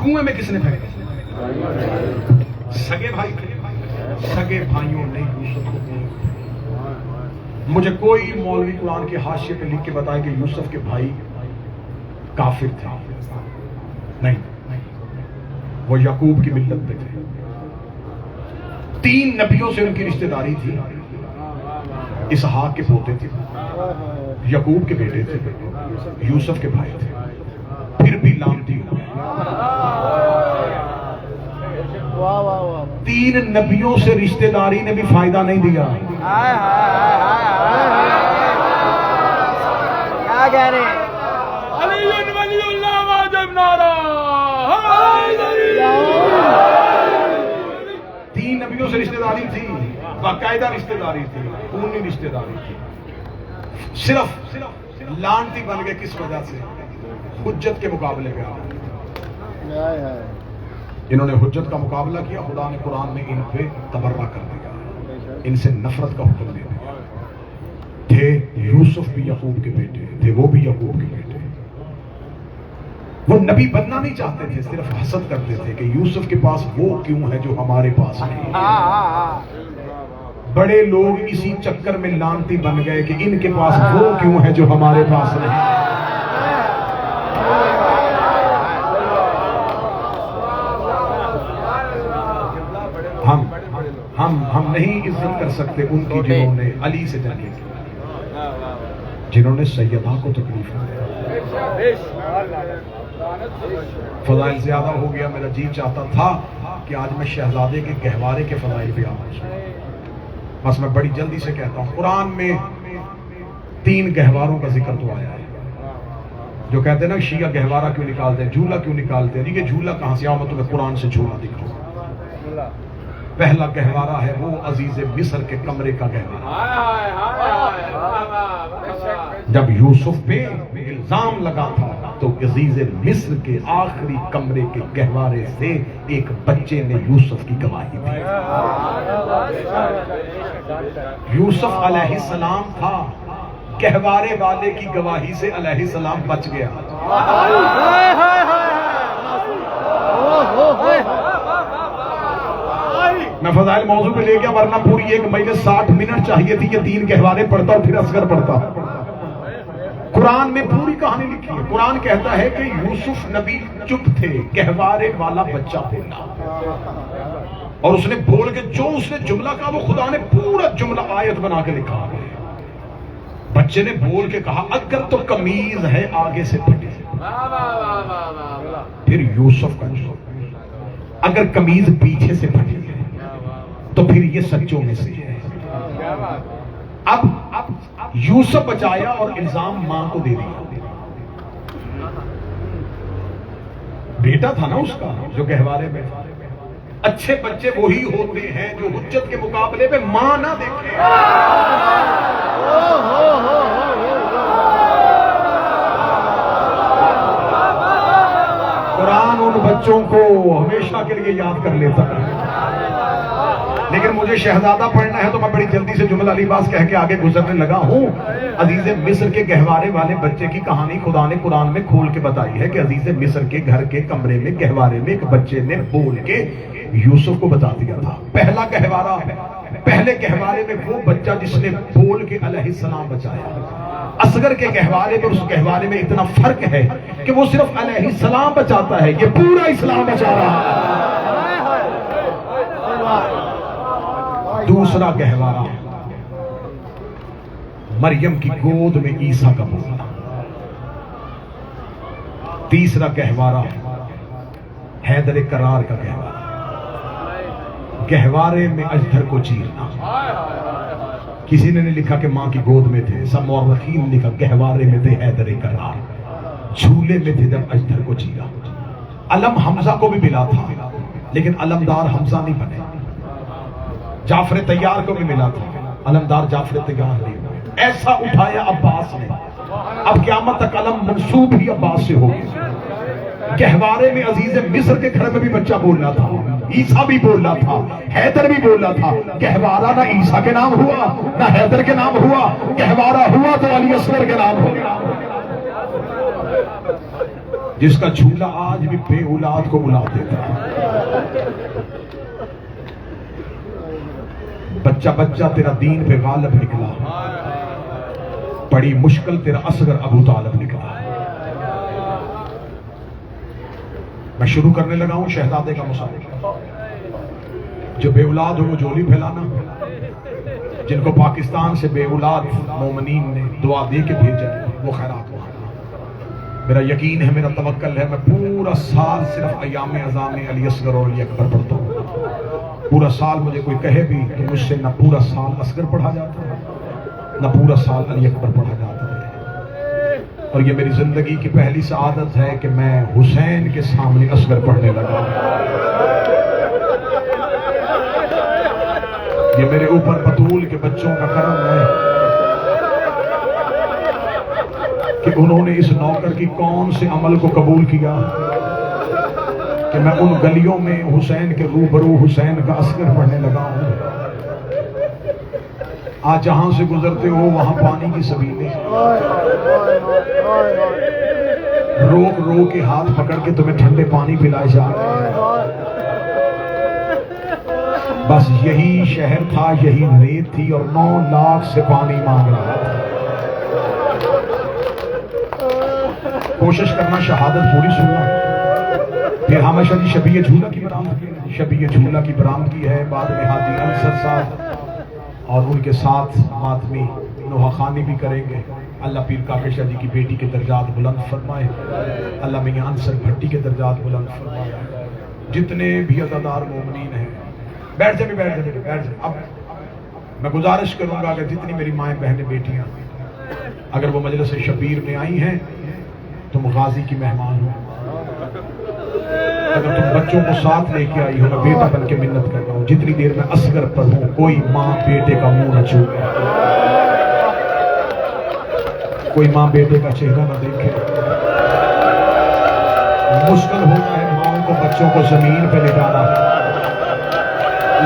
کنویں میں کس نے پھینکا؟ سگے بھائی تھے، سگے بھائیوں نے یوسف کو دیا۔ مجھے کوئی مولوی قرآن کے حاشیے پہ لکھ کے بتائے کہ یوسف کے بھائی کافر تھے، نہیں، وہ یعقوب کی ملت پہ تھے۔ 3 نبیوں سے ان کی رشتہ داری تھی، اسحاق کے پوتے تھے، یعقوب کے بیٹے تھے، یوسف کے بھائی تھے، پھر بھی لعنتی ہو گئے۔ 3 نبیوں سے رشتہ داری نے بھی فائدہ نہیں دیا۔ کیا کہہ رہے ہیں؟ علی ولی اللہ واجب نعرہ 3 نبیوں سے رشتہ داری تھی، باقاعدہ رشتہ داری تھی، خونی رشتہ داری تھی، صرف لعنتی بن گئے کس وجہ سے؟ حجت کے مقابلے پہ آ گئے۔ انہوں نے حجت کا مقابلہ کیا، خدا نے قرآن میں ان پہ تبرہ کر دیا، ان سے نفرت کا حکم دے دیا۔ تھے یوسف بھی یعقوب کے بیٹے تھے، وہ بھی یعقوب کے بیٹے، وہ نبی بننا نہیں چاہتے تھے، صرف حسد کرتے تھے کہ یوسف کے پاس وہ کیوں ہے جو ہمارے پاس نہیں۔ بڑے لوگ اسی چکر میں لعنتی بن گئے کہ ان کے پاس وہ کیوں ہے جو ہمارے پاس نہیں۔ ہم نہیں عزت کر سکتے ان کی جنہوں نے علی سے جنگیں کی، جنہوں نے سیدہ کو تکلیف دی۔ فضائل زیادہ ہو گیا، میرا جی چاہتا تھا کہ آج میں شہزادے کے گہوارے کے فضائل پہ آؤں، بس میں بڑی جلدی سے کہتا ہوں۔ قرآن میں 3 گہواروں کا ذکر تو آیا ہے۔ جو کہتے ہیں نا شیعہ گہوارہ کیوں نکالتے ہیں، جھولا کیوں نکالتے ہیں، یہ جھولا کہاں سے آؤ، میں تمہیں قرآن سے جھولا دکھاؤں۔ پہلا گہوارہ ہے وہ عزیز مصر کے کمرے کا گہوارہ، جب یوسف پہ الزام لگا تھا تو عزیز مصر کے آخری کمرے کے گہوارے سے ایک بچے نے یوسف کی گواہی دی۔ یوسف علیہ السلام تھا، گہوارے والے کی گواہی سے علیہ السلام بچ گیا۔ میں فضائل موضوع پہ لے گیا، ورنہ پوری ایک مجلس 60 منٹ چاہیے تھی، یہ 3 گہوارے پڑھتا اور پھر اصغر پڑھتا۔ قرآن میں پوری کہانی لکھی ہے۔ قرآن کہتا ہے کہ یوسف نبی چپ تھے، گہوارے والا بچہ بولا، اور اس نے بول کے جو اس نے جملہ کہا وہ خدا نے پورا جملہ آیت بنا کے لکھا ہے۔ بچے نے بول کے کہا اگر تو قمیض ہے آگے سے پھٹی، پھر یوسف کا جواب، اگر قمیض پیچھے سے پھٹی ہے تو پھر یہ سچوں میں سے ہے۔ اب یوسف بچایا اور الزام ماں کو دے دیا۔ بیٹا تھا نا اس کا جو گہوارے میں تھا۔ اچھے بچے وہی ہوتے ہیں جو حجت کے مقابلے میں ماں نہ دیکھیں۔ قرآن ان بچوں کو ہمیشہ کے لیے یاد کر لیتا ہے۔ لیکن مجھے شہزادہ پڑھنا ہے تو میں بڑی جلدی سے جملہ لباس کہہ کے آگے گزرنے لگا ہوں۔ عزیز مصر کے گہوارے والے بچے کی کہانی خدا نے قرآن میں کھول کے بتائی ہے کہ عزیز مصر کے گھر کے کمرے میں گہوارے میں ایک بچے نے بول کے یوسف کو بتا دیا تھا۔ پہلا گہوارہ، پہلے گہوارے میں وہ بچہ جس نے بول کے علیہ السلام بچایا۔ اصغر کے گہوارے میں اس گہوارے میں اتنا فرق ہے کہ وہ صرف علیہ السلام بچاتا ہے، یہ پورا اسلام بچا رہا ہے۔ دوسرا گہوارہ مریم کی گود میں عیسیٰ کا بولنا۔ تیسرا گہوارہ حیدر کرار کا گہوارہ، گہوارے میں اجدھر کو چیرنا۔ کسی نے نہیں لکھا کہ ماں کی گود میں تھے، سب مورخین نے لکھا گہوارے میں تھے حیدر کرار، جھولے میں تھے جب اجدھر کو چیرا۔ علم حمزہ کو بھی ملا تھا لیکن علمدار حمزہ نہیں بنے۔ جعفر طیار کو بھی ملا تھا، علمدار جعفر طیار نہیں ہوئے۔ ایسا اٹھایا عباس نے، اب قیامت تک علم منسوب ہی عباس سے ہو گیا۔ گہوارے میں عزیز مصر کے گھر میں بھی بچہ بولنا تھا، عیسیٰ بھی بولنا تھا، حیدر بھی بولنا تھا۔ گہوارہ نہ عیسیٰ کے نام ہوا نہ حیدر کے نام ہوا، گہوارہ ہوا تو علی اصغر کے نام ہو گیا، جس کا جھولا آج بھی بے اولاد کو الا دیتا ہے۔ بچہ بچہ تیرا دین پہ غالب نکلا، بڑی مشکل تیرا اصغر ابو طالب نکلا۔ میں شروع کرنے لگا ہوں شہزادے کا مسابقہ۔ جو بے اولاد ہو وہ جھولی پھیلانا، جن کو پاکستان سے بے اولاد مومنین نے دعا دے کے بھیجا وہ خیرات ہوا۔ میرا یقین ہے، میرا توکل ہے، میں پورا سال صرف ایام اعظام علی اصغر اور علی اکبر پڑھتا ہوں۔ پورا سال مجھے کوئی کہے بھی تو مجھ سے نہ پورا سال اصغر پڑھا جاتا ہے نہ پورا سال علی اکبر پڑھا جاتا ہے۔ اور یہ میری زندگی کی پہلی سعادت ہے کہ میں حسین کے سامنے اصغر پڑھنے لگا۔ یہ میرے اوپر بطول کے بچوں کا کرم ہے کہ انہوں نے اس نوکر کی کون سے عمل کو قبول کیا کہ میں ان گلیوں میں حسین کے روبرو حسین کا اصغر پڑھنے لگا ہوں۔ آج جہاں سے گزرتے ہو وہاں پانی کی سبیلیں، روک رو کے ہاتھ پکڑ کے تمہیں ٹھنڈے پانی پلائے جا رہے ہیں۔ بس یہی شہر تھا، یہی ریت تھی اور 9 لاکھ سے پانی مانگ رہا تھا۔ کوشش کرنا شہادت پوری سننا، پھر ہمیشہ جی شبیہ جھولا کی برآمدگی، شبیہ جھولا کی برآمدگی ہے، بعد میں ہادی انصر صاحب اور ان کے ساتھ ماتمی نوحہ خانی بھی کریں گے۔ اللہ پیر کاکڑ شاہ جی کی بیٹی کے درجات بلند فرمائے، اللہ میاں انصر بھٹی کے درجات بلند فرمائے، جتنے بھی عزادار مومنین ہیں بیٹھ جائیں بیٹھ جائیں بیٹھ جائیں۔ اب میں گزارش کروں گا کہ جتنی میری مائیں بہنیں بیٹیاں اگر وہ مجلس شبیر میں آئی ہیں تم غازی کی مہمان ہو، اگر تم بچوں کو ساتھ لے کے آئی ہو میں بیٹا بن کے منت کر رہا ہوں جتنی دیر میں اصغر پڑھوں کوئی ماں بیٹے کا منہ نہ چھوئے، کوئی ماں بیٹے کا چہرہ نہ دیکھے۔ مشکل ہوتا ہے ماں کو بچوں کو زمین پہ لٹانا،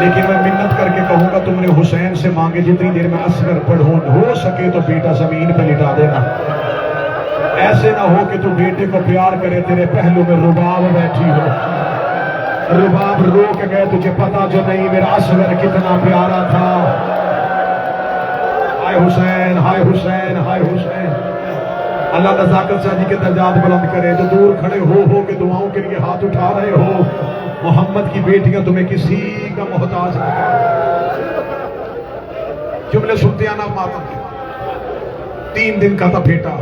لیکن میں منت کر کے کہوں گا تم نے حسین سے مانگے جتنی دیر میں اصغر پڑھوں، ہو سکے تو بیٹا زمین پہ لٹا دینا، ایسے نہ ہو کہ تو بیٹے کو پیار کرے تیرے پہلو میں رباب بیٹھی ہو، رباب رو کے گئے تجھے پتا جو نہیں میرا اصغر کتنا پیارا تھا۔ ہائے حسین ہائے حسین ہائے حسین، اللہ نزاکت شاہ جی کے درجات بلند کرے، جو دور کھڑے ہو کے دعاؤں کے لیے ہاتھ اٹھا رہے ہو، محمد کی بیٹیاں تمہیں کسی کا محتاج نہ کریں۔ جملے سنتے آنا ماتم کے 3 دن کا تھا بیٹا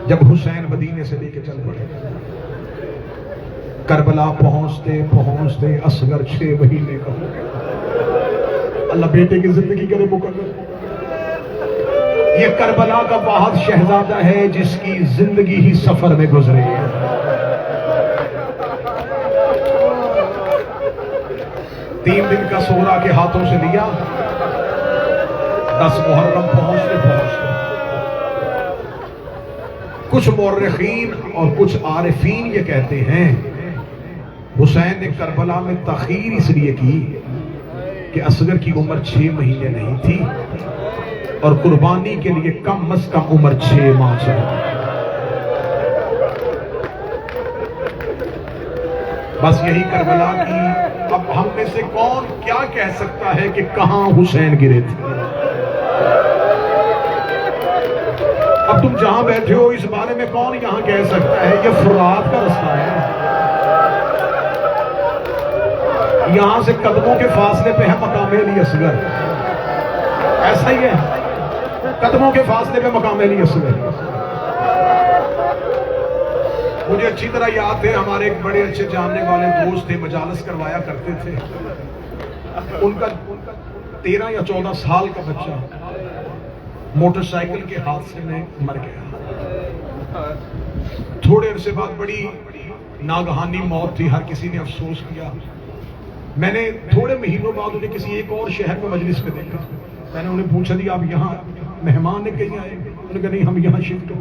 جب حسین مدینے سے لے کے چل پڑے، کربلا پہنچتے پہنچتے اصغر 6 مہینے کا ہو گیا۔ اللہ بیٹے کی زندگی کرے مقرر۔ یہ کربلا کا واحد شہزادہ ہے جس کی زندگی ہی سفر میں گزرے ہے۔ 3 دن کا سورہ کے ہاتھوں سے لیا، 10 محرم پہنچتے پہنچتے کچھ مورخین اور کچھ عارفین یہ کہتے ہیں حسین نے کربلا میں تاخیر اس لیے کی کہ اصغر کی عمر 6 مہینے نہیں تھی اور قربانی کے لیے کم از کم عمر 6 ماہ چاہیے۔ بس یہی کربلا کی۔ اب ہم میں سے کون کیا کہہ سکتا ہے کہ کہاں حسین گرے تھے؟ اب تم جہاں بیٹھے ہو اس بارے میں کون یہاں کہہ سکتا ہے یہ فرات کا رستہ ہے؟ یہاں سے قدموں کے فاصلے پہ ہے مقام علی اصغر، ایسا ہی ہے، قدموں کے فاصلے پہ مقام علی اصغر۔ مجھے اچھی طرح یاد ہے ہمارے ایک بڑے اچھے جاننے والے دوست تھے، مجالس کروایا کرتے تھے، ان کا 13 یا 14 سال کا بچہ موٹر سائیکل کے حادثے میں مر گیا۔ تھوڑے عرصے بعد بڑی ناگہانی موت تھی، ہر کسی نے افسوس کیا۔ میں نے تھوڑے مہینوں بعد انہیں کسی ایک اور شہر میں مجلس میں دیکھا، میں نے انہیں پوچھا دی آپ یہاں مہمان نے کہیں آئے؟ انہوں نے کہا نہیں ہم یہاں شفٹ ہو۔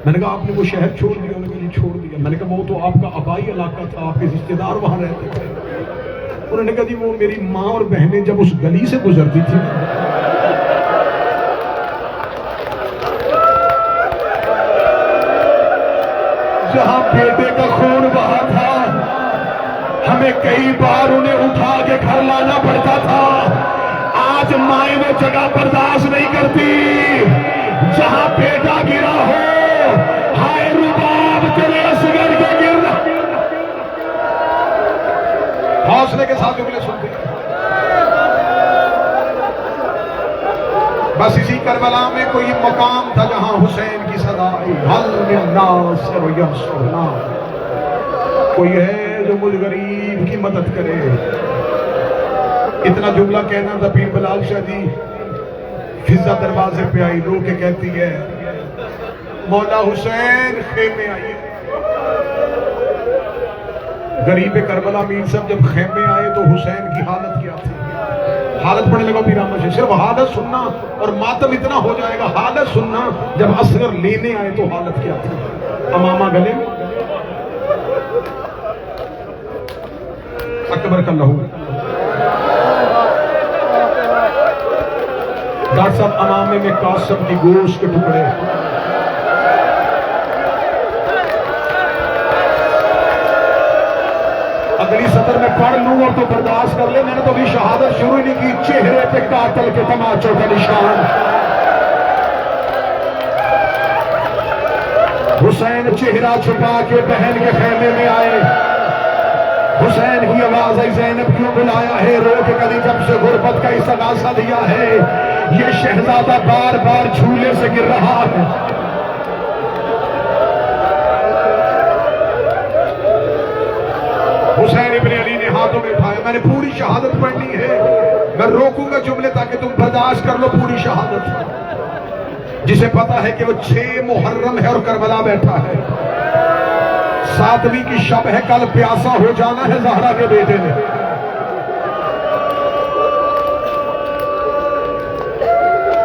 میں نے کہا آپ نے وہ شہر چھوڑ دیا؟ انہوں نے کہا نہیں چھوڑ دیا۔ میں نے کہا وہ تو آپ کا آبائی علاقہ تھا، آپ کے رشتے دار وہاں رہتے تھے۔ انہوں نے کہا جی وہ میری ماں اور بہنیں جب اس گلی سے گزرتی تھی جہاں بیٹے کا خون بہا تھا، ہمیں کئی بار انہیں اٹھا کے گھر لانا پڑتا تھا۔ آج مائیں وہ جگہ برداشت نہیں کرتی جہاں بیٹا گرا ہو، ہائے رباب تیرے اصغر کے گرنا۔ حوصلے کے ساتھ جملے سنتے ہیں۔ بس اسی کربلا میں کوئی مقام تھا جہاں حسین کی صدا آئی، حل من ناصر ینصرنا، کوئی ہے جو مجھ غریب کی مدد کرے۔ اتنا جملہ کہنا تھا، پیر بلال شاہ جی فضا دروازے پہ آئی، رو کے کہتی ہے مولا حسین خیمے آئیے۔ غریب کربلا میر صاحب جب خیمے آئے تو حسین کی حالت کیا تھی؟ حالت پڑھنے لگا پیر احمد شاہ، صرف حالت سننا اور ماتم اتنا ہو جائے گا، حالت سننا جب اصغر لینے آئے تو حالت کیا تھی؟ امامہ گلے میں، اکبر کا لہو، ڈاکٹر صاحب امامے میں قاسم کی گوشت کے ٹکڑے، اگلی سطر میں پڑھ لوں اور تو برداشت کر لے، میں نے تو ابھی شہادت شروع ہی نہیں کی، چہرے پہ قاتل کے تماچوں کا نشان۔ حسین چہرہ چھپا کے بہن کے خیمے میں آئے. حسین کی آواز آئی زینب کیوں بلایا ہے؟ رو کے کلی جب سے غربت کا استغاثہ دیا ہے. یہ شہزادہ بار بار جھولے سے گر رہا ہے. حسین ابن علی نے ہاتھوں میں اٹھایا. میں نے پوری شہادت پڑھنی ہے. میں روکوں گا جملے تاکہ تم برداشت کر لو پوری شہادت. جسے پتا ہے کہ وہ 6 محرم ہے اور کربلا بیٹھا ہے. 7ویں کی شب ہے. کل پیاسا ہو جانا ہے زہرا کے بیٹے نے.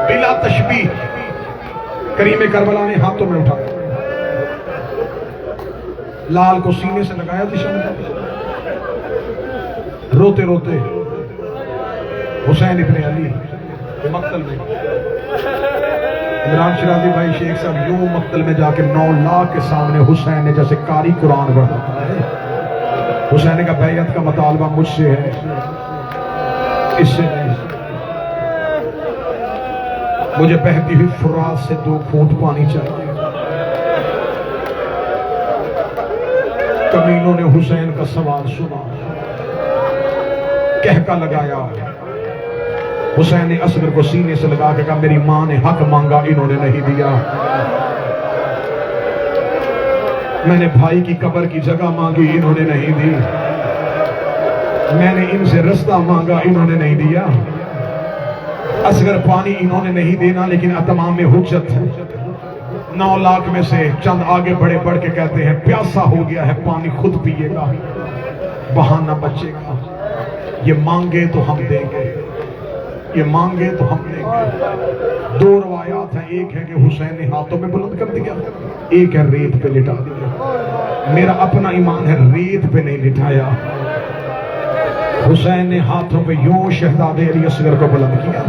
بلا تشبیہ کریم کربلا نے ہاتھوں میں اٹھایا. لال کو سینے سے لگایا دشمن. روتے روتے حسین ابن علی مقتل میں. عمران شرازی بھائی شیخ صاحب یوں مقتل میں جا کے 9 لاکھ کے سامنے حسین نے جیسے قاری قرآن پڑھا ہے. حسین کا بیعت کا مطالبہ مجھ سے ہے, اس سے نہیں. مجھے بہتی ہوئی فرات سے 2 گھونٹ پانی چاہیے. کمینوں نے حسین کا سوال سنا, کہکا لگایا. حسین نے اصغر کو سینے سے لگا کے کہا میری ماں نے حق مانگا, انہوں نے نہیں دیا. میں نے بھائی کی قبر کی جگہ مانگی, انہوں نے نہیں دی. میں نے ان سے رستہ مانگا, انہوں نے نہیں دیا. اصغر پانی انہوں نے نہیں دینا, لیکن اتمام میں حجت 9 لاکھ میں سے چند آگے بڑھ کے کہتے ہیں پیاسا ہو گیا ہے, پانی خود پیے گا, بہانہ بچے گا. یہ مانگے تو ہم دیں گے, یہ مانگے تو ہم دیں گے. 2 روایات ہیں, ایک ہے کہ حسین نے ہاتھوں میں بلند کر دیا, ایک ہے ریت پہ لٹا دیا. میرا اپنا ایمان ہے ریت پہ نہیں لٹایا. حسین نے ہاتھوں پہ یوں شہزادے علی اصغر کو بلند کیا.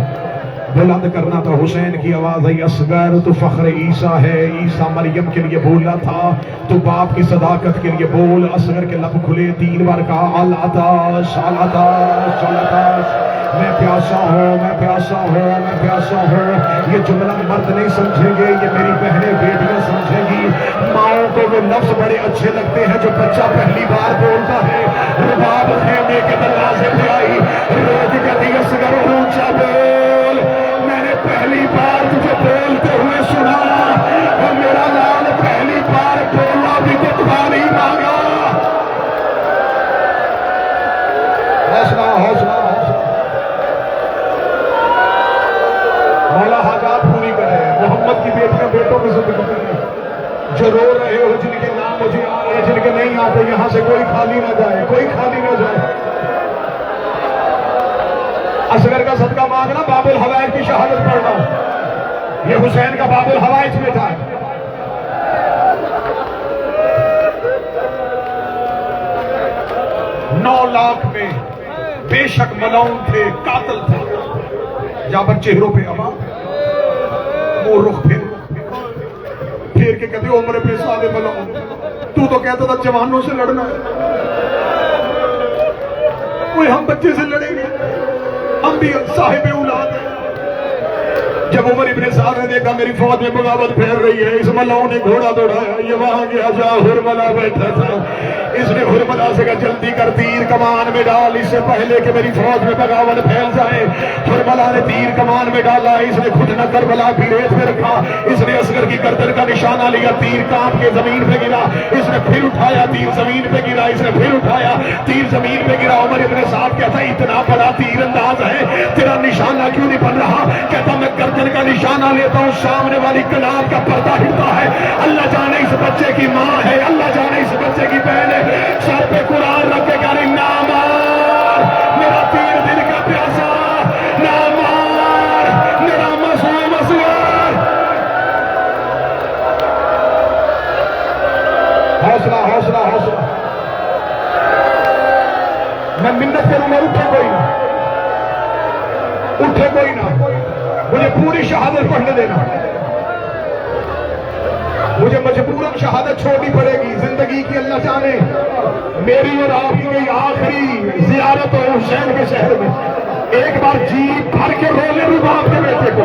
بلند کرنا تھا. حسین کی آواز آئی اصغر تو فخر عیسیٰ ہے, عیسیٰ مریم کے لیے بولا تھا, تو باپ کی صداقت کے لیے بول. اصغر کے لب کھلے, 3 بار کہا العطاش العطاش العطاش. میں پیاسا ہوں, میں پیاسا ہوں, میں پیاسا ہوں. یہ جملہ مرد نہیں سمجھیں گے, یہ میری بہنیں بیٹیاں سمجھیں گی. ماؤں کو وہ لفظ بڑے اچھے لگتے ہیں جو بچہ پہلی بار بولتا ہے. رباب خیمے کے دروازے پہ آئی, روز کہتی اصغر اونچا بول, میں نے پہلی بار تجھے بولتے ہوئے سنا, اور میرا لال پہلی بار بولا بھی تو تمہاری مانگا. حوصلہ حوصلہ حوصلہ. مولا حاجات پوری کرے. محمد کی بیٹیاں بیٹوں کی زندگی جو رو رہے ہو, جن کے نام مجھے آ رہے, جن کے نہیں آتے, یہاں سے کوئی خالی نہ جائے, کوئی خالی نہ جائے. اصغر کا صدقہ مانگنا, باب الحوائج کی شہادت پڑھنا. یہ حسین کا باب الحوائج میں تھا. نو لاکھ میں بے شک ملعون تھے, قاتل تھے. جہاں پر چہروں پہ ابا وہ رخ پھیر کے کہتے عمر پہ سالے ملعون, تو کہتا تھا جوانوں سے لڑنا ہے, کوئی ہم بچے سے لڑیں گے, ہم بھی صاحب اولاد ہیں. جب عمر ابن سعد نے دیکھا میری فوج میں بغاوت پھیل رہی ہے, اس ملاؤں نے گھوڑا دوڑایا, یہ وہاں گیا جہاں ہرملا بیٹھا تھا. اس نے ہرملا سے کہا جلدی کر تیر کمان میں ڈال, اس سے پہلے کہ میری فوج میں بغاوت پھیل جائے. ہرملا نے تیر کمان میں ڈالا, اس نے گھٹنا کربلا کی ریت پہ رکھا, اس نے اصغر کی گردن کا نشانہ لیا, تیر کانپ کے زمین پہ گرا, اس نے پھر اٹھایا, تیر زمین پہ گرا, اس نے پھر اٹھایا, تیر زمین پہ گرا. عمر ابن سعد کہتا اتنا بڑا تیر انداز ہے, تیرا نشانہ کیوں نہیں بن رہا؟ کہتا میں گردن کا نشانہ لیتا ہوں, سامنے والی کناب کا پردہ ہلتا ہے. اللہ جانے اس بچے کی ماں ہے, اللہ جانے اس بچے کی بہن ہے. سر پہ قرآن رکھے گا نہیں, نہ مار میرا تیر دل کا پیاسا, نہ مار میرا معصوم اصغر. حوصلہ حوصلہ حوصلہ. میں منت کروں گا, اٹھے کوئی نہ, اٹھے کوئی نہ, مجھے پوری شہادت پڑھنے دینا. مجھے مجبوراً شہادت چھوڑنی پڑے گی. زندگی کی اللہ جانے میری اور آپ کی آخری زیارت ہو حسین کے شہر میں. ایک بار جی بھر کے رو لے بھی باپ کے بیٹے کو.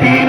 3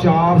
4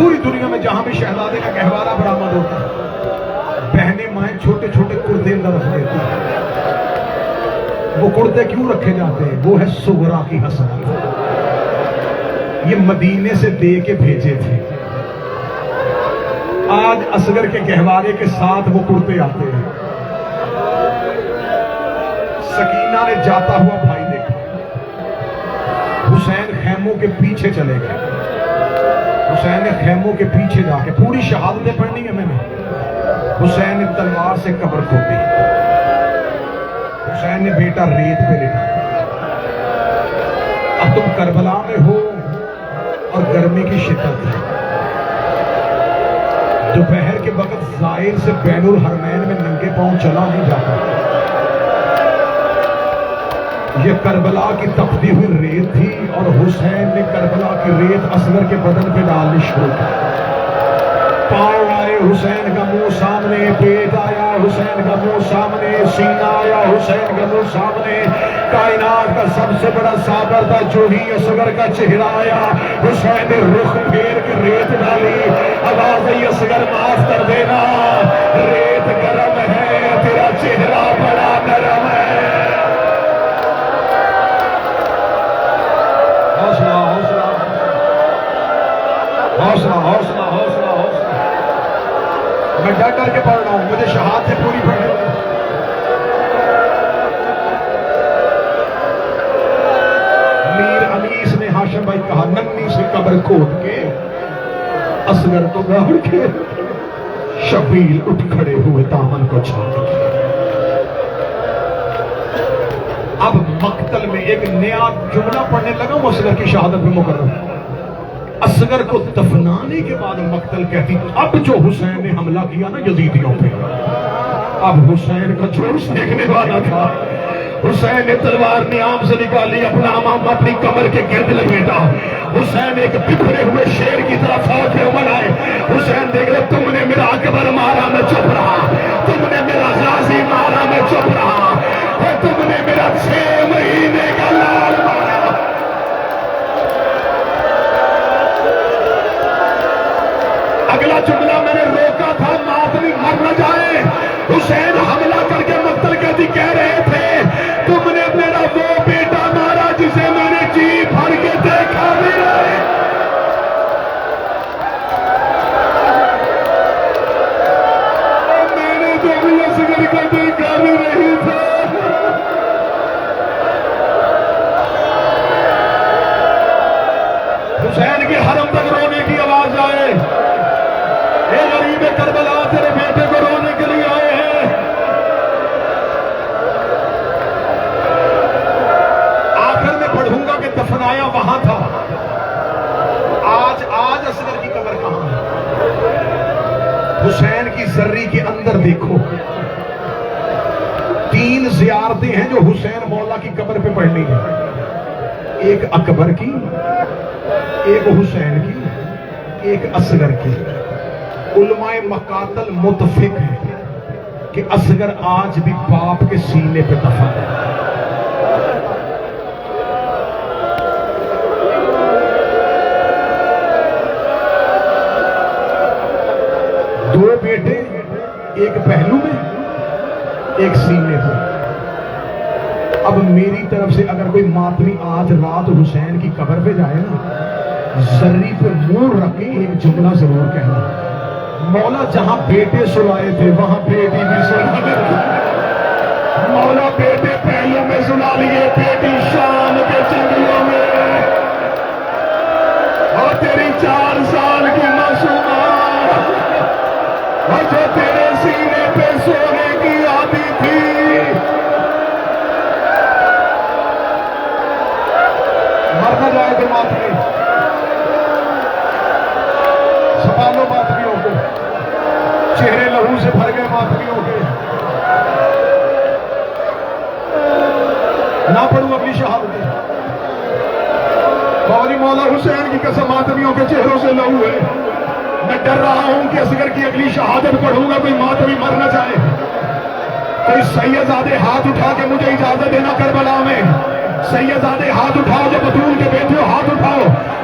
پوری دنیا میں جہاں بھی شہزادے کا گہوارہ برآمد ہوتا ہے بہنیں مائیں چھوٹے چھوٹے کردے اندر رکھ دیتی ہیں. وہ کردے کیوں رکھے جاتے ہیں؟ وہ ہے صغرا کی حسنات. یہ مدینے سے دے کے بھیجے تھے. آج اصغر کے گہوارے کے ساتھ وہ کردے آتے ہیں. سکینہ نے جاتا ہوا بھائی دیکھا. حسین خیموں کے پیچھے چلے گئے. حسین نے خیموں کے پیچھے جا کے پوری شہادتیں پڑھنی ہے میں نے. حسین نے تلوار سے قبر کھودی. حسین نے بیٹا ریت پہ لٹا. اب تم کربلا میں ہو اور گرمی کی شدت ہے. دوپہر کے وقت زائر سے بین الحرمین میں ننگے پاؤں چلا نہیں جاتا. یہ کربلا کی تپتی ہوئی ریت تھی اور حسین نے کربلا کی ریت اصغر کے بدن پہ ڈالنی شروع کی. پاؤں آئے حسین کا منہ سامنے, پیٹ آیا حسین کا منہ سامنے, سینہ آیا حسین کا منہ سامنے. کائنات کا سب سے بڑا صابر تھا جو ہی اصغر کا چہرہ آیا. حسین نے رخ پھیر کے ریت ڈالی. آواز آئی اصغر معاف کر دینا, ریت گرم ہے, تیرا چہرہ بڑا نرم ہے. حوصلہ حوصلہ حوصلہ حوصلہ حوصلہ حوصلہ. میں ڈر کر کے پڑھ رہا ہوں, مجھے شہادت پوری پڑھنے دیں. میر انیس نے ہاشم بھائی کہا ننی سے قبر کھود کے اصغر کو گاڑ کے شبیل اٹھ کھڑے ہوئے دامن کو چھاپ کے. اب مقتل میں ایک نیا جملہ پڑھنے لگا ہوں اصغر کی شہادت میں مقرر. اصغر کو دفنانے کے بعد مقتل کہتی اب جو حسین نے حملہ کیا نا یزیدیوں پہ, اب حسین کا جوش دیکھنے والا تھا. حسین نے تلوار نیام سے نکالی, اپنا امام اپنی کمر کے گرد لپیٹا. حسین ایک بکھرے ہوئے شیر کی طرح فوج میں عمل آئے. حسین دیکھ رہے تم نے میرا اکبر مارا میں چپ رہا, تم نے میرا غازی مارا میں چپ رہا, اور تم نے میرا 6 مہینے کا لال مارا. اگلا جملہ میں نے روکا تھا ماتمی مر نہ جائے. حسین حملہ کر کے مقتل کہتی کہہ رہے تھے تم نے میرا وہ بیٹا مارا جسے میں نے جی بھر کے دیکھا بھی نہیں. میں نے جو بھی اصغر کا دیکھا بھی نہیں تھا. حسین کے حرم تک رونے کی آواز آئے, اے غریب کربلا تیرے بیٹے کو رونے کے لیے آئے ہیں. آخر میں پڑھوں گا کہ دفنایا وہاں تھا. آج اصغر کی قبر کہاں ہے؟ حسین کی زری کے اندر دیکھو 3 زیارتیں ہیں جو حسین مولا کی قبر پہ پڑھنی ہے. ایک اکبر کی, ایک حسین کی, ایک اصغر کی. علماء مقاتل متفق ہیں کہ اصغر آج بھی باپ کے سینے پہ دفن ہے. دو بیٹے, ایک پہلو میں ایک سینے پہ. اب میری طرف سے اگر کوئی ماتمی آج رات حسین کی قبر پہ جائے نا, زری پہ منہ رکھ کے ایک جملہ ضرور کہنا, مولا جہاں بیٹے سلائے تھے وہاں بیٹی بھی سلا دے. مولا بیٹے پہلو میں سلا لیے, بیٹی شام کے جنگلوں میں, اور تیری 4 سال کی معصومہ اور جو تیرے سینے پہ سونے کی عادی تھی. مر نہ جائے تو ماتمی سنبھالو ماتمیوں کو, چہرے لہو سے بھر گئے ماتمیوں کے. نہ پڑھوں اپنی شہادتیں. مولی مولا حسین کی قسم ماتمیوں کے چہروں سے لہو ہے. میں ڈر رہا ہوں کہ اصغر کی اگلی شہادت پڑھوں گا کوئی ماتمی مر نہ جائے. کوئی سیدزادے ہاتھ اٹھا کے مجھے اجازت دینا کربلا میں. سیدزادے ہاتھ اٹھاؤ, جو بطول کے بیٹے ہو ہاتھ اٹھاؤ.